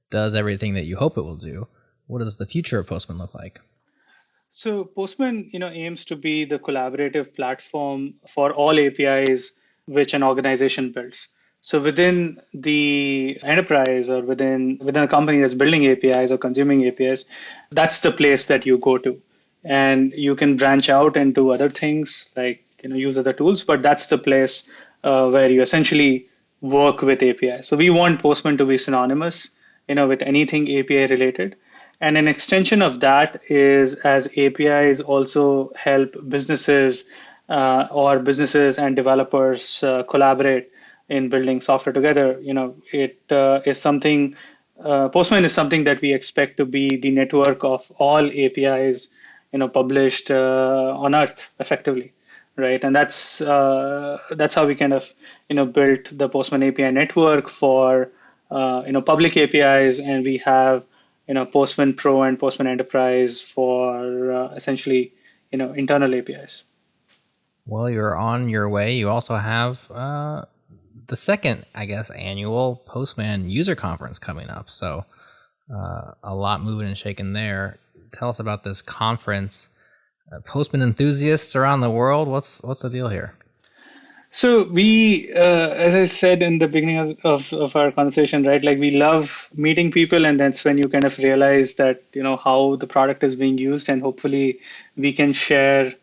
does everything that you hope it will do? What does the future of Postman look like? So Postman, aims to be the collaborative platform for all APIs which an organization builds. So within the enterprise or within a company that's building APIs or consuming APIs, that's the place that you go to. And you can branch out and do other things like use other tools, but that's the place where you essentially work with APIs. So we want Postman to be synonymous, with anything API related. And an extension of that is as APIs also help businesses and developers collaborate in building software together. It is something, Postman is something that we expect to be the network of all APIs, published on Earth effectively, right? And that's how we kind of, built the Postman API network for, public APIs, and we have Postman Pro and Postman Enterprise for essentially, internal APIs. Well, you're on your way. You also have the second, annual Postman user conference coming up. So a lot moving and shaking there. Tell us about this conference. Postman enthusiasts around the world. What's the deal here? So we, as I said in the beginning of our conversation, right, like we love meeting people, and that's when you kind of realize that, how the product is being used, and hopefully we can share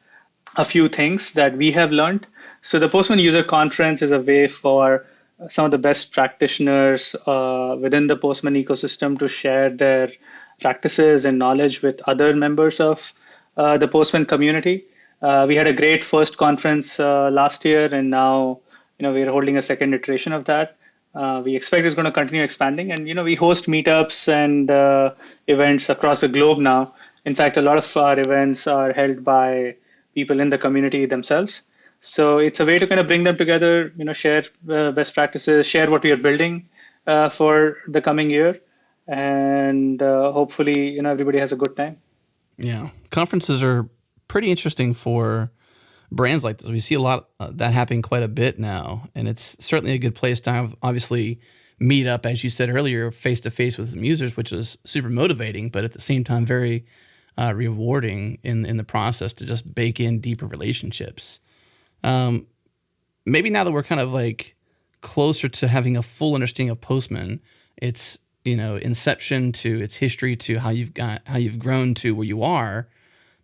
a few things that we have learned. So the Postman User Conference is a way for some of the best practitioners within the Postman ecosystem to share their practices and knowledge with other members of the Postman community. We had a great first conference last year, and now we're holding a second iteration of that. We expect it's going to continue expanding, and we host meetups and events across the globe now. In fact, a lot of our events are held by people in the community themselves. So it's a way to kind of bring them together, share best practices, share what we are building for the coming year, and hopefully, everybody has a good time. Yeah, conferences are pretty interesting for brands like this. We see a lot that happening quite a bit now, and it's certainly a good place to have, obviously, meet up, as you said earlier, face to face with some users, which is super motivating, but at the same time very rewarding in the process to just bake in deeper relationships. Maybe now that we're kind of like closer to having a full understanding of Postman, its inception to its history to how you've grown to where you are.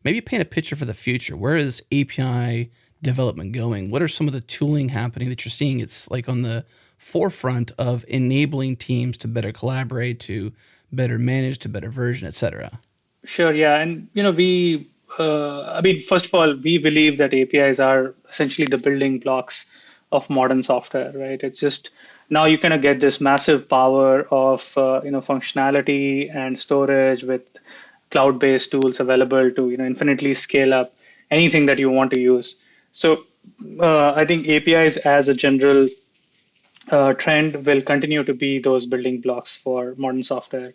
Maybe paint a picture for the future. Where is API development going? What are some of the tooling happening that you're seeing? It's like on the forefront of enabling teams to better collaborate, to better manage, to better version, et cetera. Sure, yeah. And, first of all, we believe that APIs are essentially the building blocks of modern software, right? It's just now you kind of get this massive power of, functionality and storage with cloud-based tools available to, infinitely scale up anything that you want to use. So I think APIs as a general trend will continue to be those building blocks for modern software.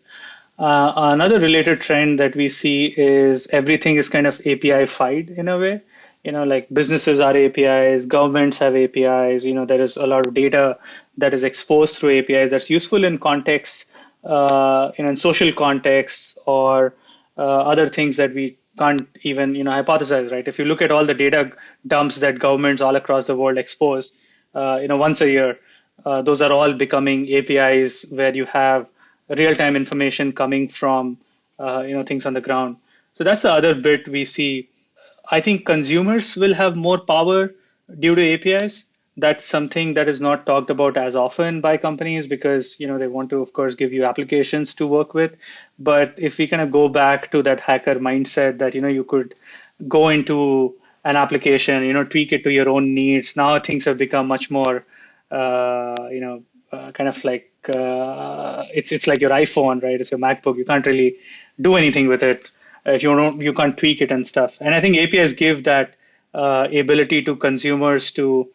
Another related trend that we see is everything is kind of API-fied in a way. Like businesses are APIs, governments have APIs. There is a lot of data that is exposed through APIs that's useful in context, in social contexts or other things that we can't even hypothesize, right? If you look at all the data dumps that governments all across the world expose, once a year, those are all becoming APIs where you have real-time information coming from things on the ground. So that's the other bit we see. I think consumers will have more power due to APIs. That's something that is not talked about as often by companies because they want to, of course, give you applications to work with. But if we kind of go back to that hacker mindset that you could go into an application, tweak it to your own needs. Now things have become much more, kind of like it's like your iPhone, right? It's your MacBook. You can't really do anything with it if you can't tweak it and stuff. And I think APIs give that ability to consumers to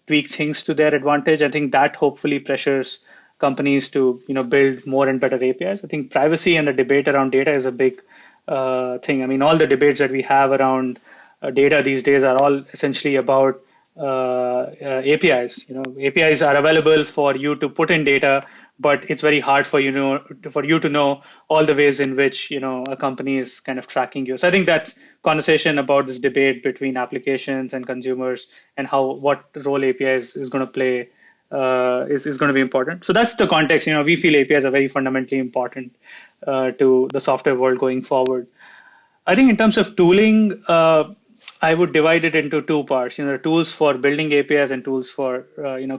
tweak things to their advantage. I think that hopefully pressures companies to build more and better APIs. I think privacy and the debate around data is a big thing. I mean, all the debates that we have around data these days are all essentially about APIs. APIs are available for you to put in data, but it's very hard for you to know all the ways in which a company is kind of tracking you. So I think that's conversation about this debate between applications and consumers and what role APIs is going to play is going to be important. So that's the context. We feel APIs are very fundamentally important to the software world going forward. I think in terms of tooling, I would divide it into two parts. Tools for building APIs and tools for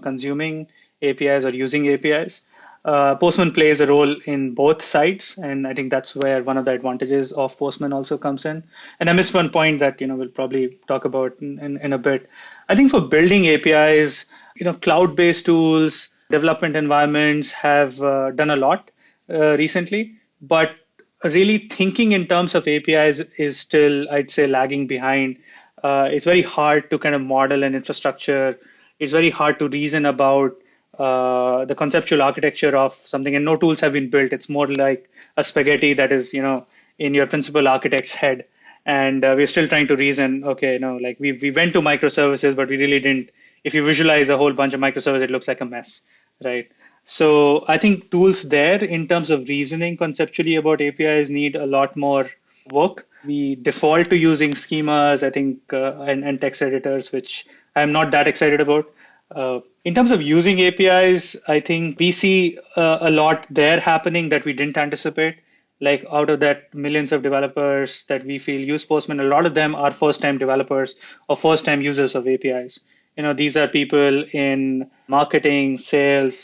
consuming APIs or using APIs. Postman plays a role in both sides, and I think that's where one of the advantages of Postman also comes in. And I missed one point that we'll probably talk about in a bit. I think for building APIs, cloud-based tools, development environments have done a lot recently, but really thinking in terms of APIs is still, I'd say, lagging behind. It's very hard to kind of model an infrastructure. It's very hard to reason about the conceptual architecture of something, and no tools have been built. It's more like a spaghetti that is, in your principal architect's head. And we're still trying to reason, okay, like we went to microservices, but we really didn't. If you visualize a whole bunch of microservices, it looks like a mess, right? So I think tools there in terms of reasoning conceptually about APIs need a lot more work. We default to using schemas, I think, and text editors, which I'm not that excited about. In terms of using APIs, I think we see a lot there happening that we didn't anticipate. Like out of that millions of developers that we feel use Postman, a lot of them are first-time developers or first-time users of APIs. These are people in marketing, sales,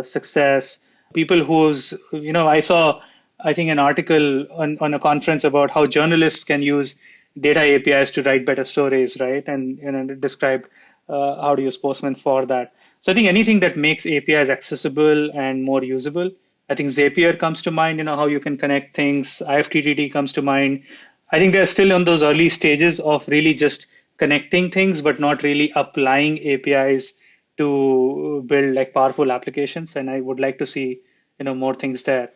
success, people who's, I saw, I think, an article on a conference about how journalists can use data APIs to write better stories, right? And it described how to use Postman for that. So I think anything that makes APIs accessible and more usable. I think Zapier comes to mind, how you can connect things. IFTTT comes to mind. I think they're still on those early stages of really just connecting things, but not really applying APIs to build like powerful applications. And I would like to see, more things there.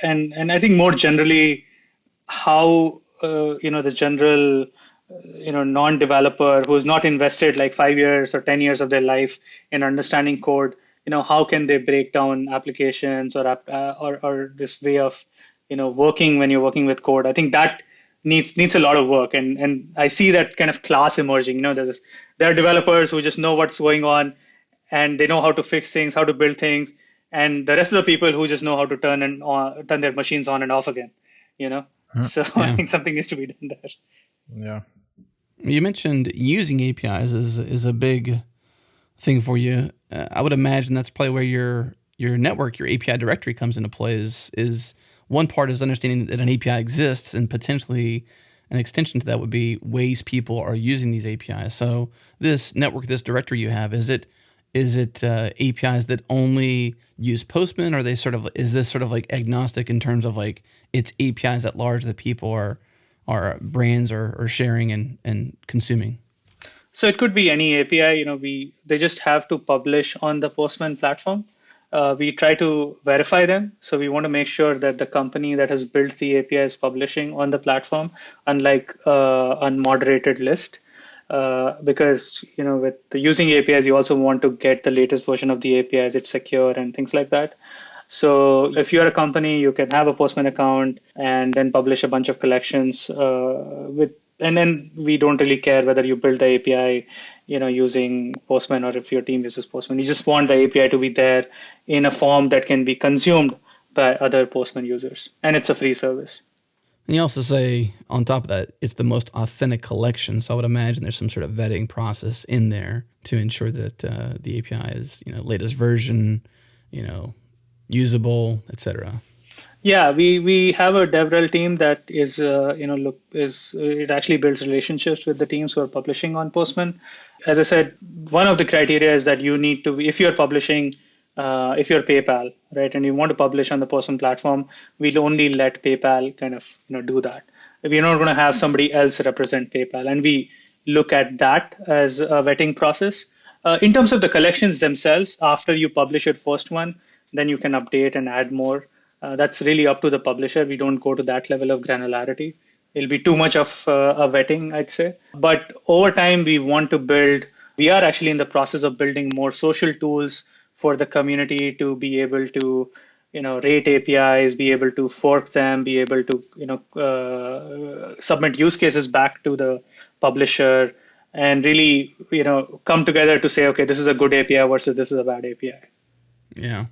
And I think more generally, how the general non-developer who's not invested like 5 years or 10 years of their life in understanding code, how can they break down applications or this way of working when you're working with code. I think that needs a lot of work, and I see that kind of class emerging. There are developers who just know what's going on and they know how to fix things, how to build things, and the rest of the people who just know how to turn their machines on and off again. So I think something needs to be done there. Yeah. You mentioned using APIs is a big thing for you. I would imagine that's probably where your network, your API directory comes into play. Is one part is understanding that an API exists, and potentially an extension to that would be ways people are using these APIs. So this network, this directory you have, is it APIs that only use Postman, or is this sort of like agnostic in terms of like it's APIs at large that people are brands are sharing and consuming? So it could be any API. They just have to publish on the Postman platform. We try to verify them. So we want to make sure that the company that has built the API is publishing on the platform, unlike unmoderated list. Because with using APIs, you also want to get the latest version of the APIs. It's secure and things like that. So if you're a company, you can have a Postman account and then publish a bunch of collections and then we don't really care whether you build the API, using Postman, or if your team uses Postman. You just want the API to be there in a form that can be consumed by other Postman users, and it's a free service. And you also say, on top of that, it's the most authentic collection. So I would imagine there's some sort of vetting process in there to ensure that the API is, latest version, usable, etc. Yeah, we have a DevRel team that is, it actually builds relationships with the teams who are publishing on Postman. As I said, one of the criteria is that you need to, if you're publishing, if you're PayPal, right, and you want to publish on the Postman platform, we'll only let PayPal kind of, do that. We're not going to have somebody else represent PayPal, and we look at that as a vetting process. In terms of the collections themselves, after you publish your first one, then you can update and add more. That's really up to the publisher. We don't go to that level of granularity. It'll be too much of a vetting, I'd say. But over time, we are actually in the process of building more social tools for the community to be able to, rate APIs, be able to fork them, be able to, submit use cases back to the publisher, and really, come together to say, okay, this is a good API versus this is a bad API. Yeah.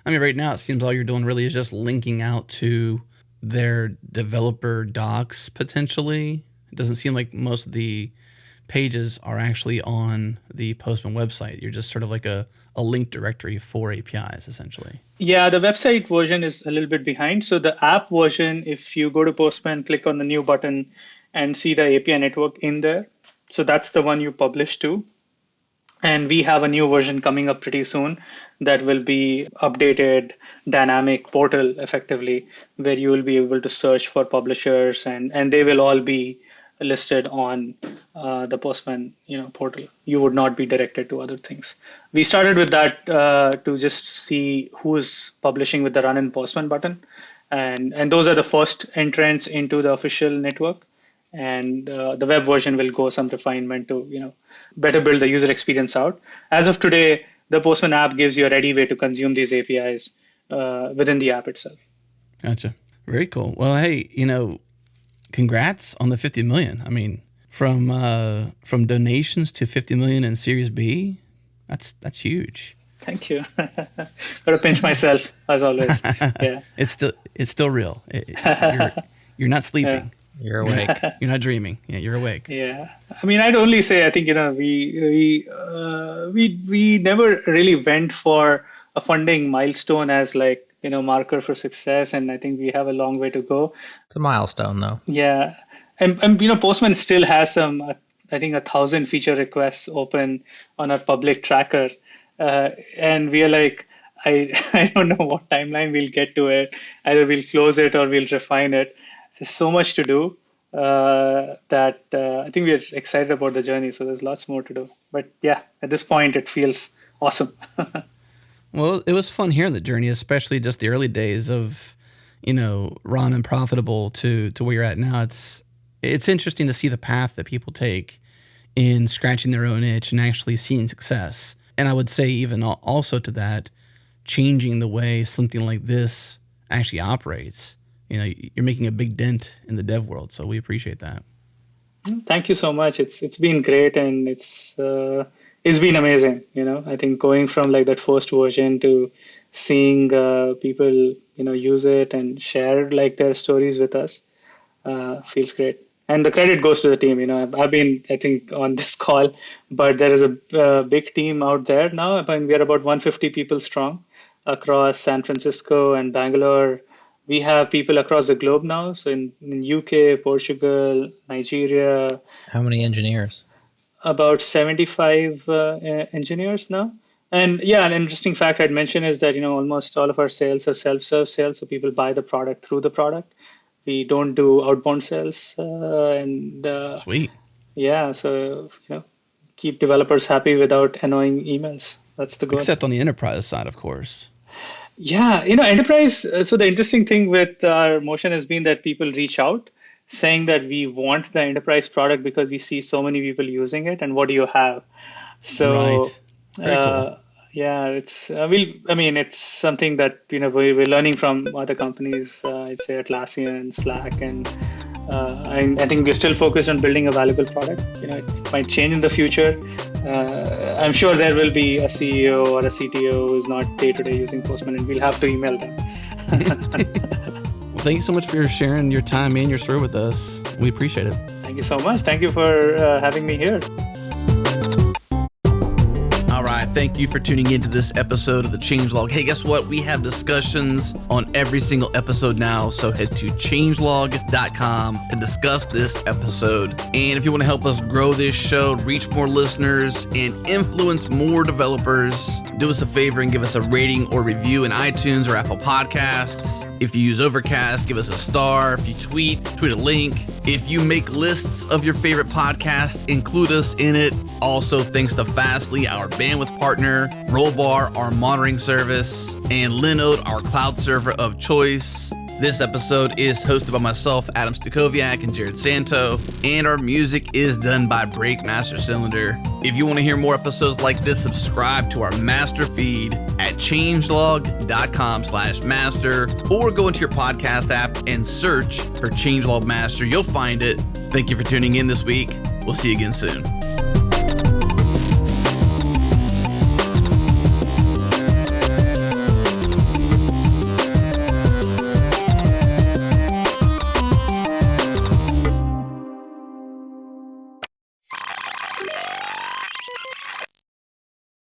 I mean, right now it seems all you're doing really is just linking out to their developer docs, potentially. It doesn't seem like most of the pages are actually on the Postman website. You're just sort of like a link directory for APIs, essentially. Yeah, the website version is a little bit behind. So the app version, if you go to Postman, click on the new button and see the API network in there. So that's the one you publish to. And we have a new version coming up pretty soon that will be updated dynamic portal effectively, where you will be able to search for publishers and they will all be listed on the Postman portal. You would not be directed to other things. We started with that to just see who is publishing with the Run in Postman button. And those are the first entrants into the official network. And the web version will go some refinement to better build the user experience out. As of today, the Postman app gives you a ready way to consume these APIs within the app itself. Gotcha. Very cool. Well, hey, congrats on the 50 million. I mean, from donations to 50 million in Series B, that's huge. Thank you. Got to pinch myself as always. Yeah. It's It's still real. You're not sleeping. You're awake. You're not dreaming. Yeah, you're awake. Yeah, I mean, I'd only say I think we never really went for a funding milestone as like marker for success, and I think we have a long way to go. It's a milestone, though. Yeah, and Postman still has some I think 1,000 feature requests open on our public tracker, and we are like I don't know what timeline we'll get to it. Either we'll close it or we'll refine it. There's so much to do that I think we're excited about the journey. So there's lots more to do. But yeah, at this point, it feels awesome. Well, it was fun hearing the journey, especially just the early days of, ramen profitable to where you're at now. It's interesting to see the path that people take in scratching their own itch and actually seeing success. And I would say even also to that, changing the way something like this actually operates. You're making a big dent in the dev world, so we appreciate that. Thank you so much. It's been great, and it's been amazing. I think going from like that first version to seeing people use it and share like their stories with us feels great. And the credit goes to the team. I've been, I think, on this call, but there is a big team out there now. I mean, we are about 150 people strong across San Francisco and Bangalore. We have people across the globe now. So in UK, Portugal, Nigeria. How many engineers? About 75 engineers now. And yeah, an interesting fact I'd mention is that, almost all of our sales are self-serve sales. So people buy the product through the product. We don't do outbound sales. Sweet. Yeah. So, keep developers happy without annoying emails. That's the goal. Except on the enterprise side, of course. Yeah, enterprise. So the interesting thing with our motion has been that people reach out saying that we want the enterprise product because we see so many people using it. And what do you have? So, right. Very cool. Yeah, it's something that we're learning from other companies. I'd say Atlassian, Slack, and I think we're still focused on building a valuable product. It might change in the future. I'm sure there will be a CEO or a CTO who's not day-to-day using Postman, and we'll have to email them. Well, thank you so much for sharing your time and your story with us. We appreciate it. Thank you so much. Thank you for having me here. All right, thank you for tuning into this episode of the Changelog. Hey, guess what? We have discussions on every single episode now, so head to changelog.com to discuss this episode. And if you want to help us grow this show, reach more listeners, and influence more developers, do us a favor and give us a rating or review in iTunes or Apple Podcasts. If you use Overcast, give us a star. If you tweet a link. If you make lists of your favorite podcasts, include us in it. Also, thanks to Fastly, our bandwidth partner, Rollbar, our monitoring service, and Linode, our cloud server of choice. This episode is hosted by myself, Adam Stukoviak, and Jared Santo, and our music is done by Breakmaster Cylinder. If you want to hear more episodes like this, subscribe to our master feed at changelog.com/master, or go into your podcast app and search for Changelog Master. You'll find it. Thank you for tuning in this week. We'll see you again soon.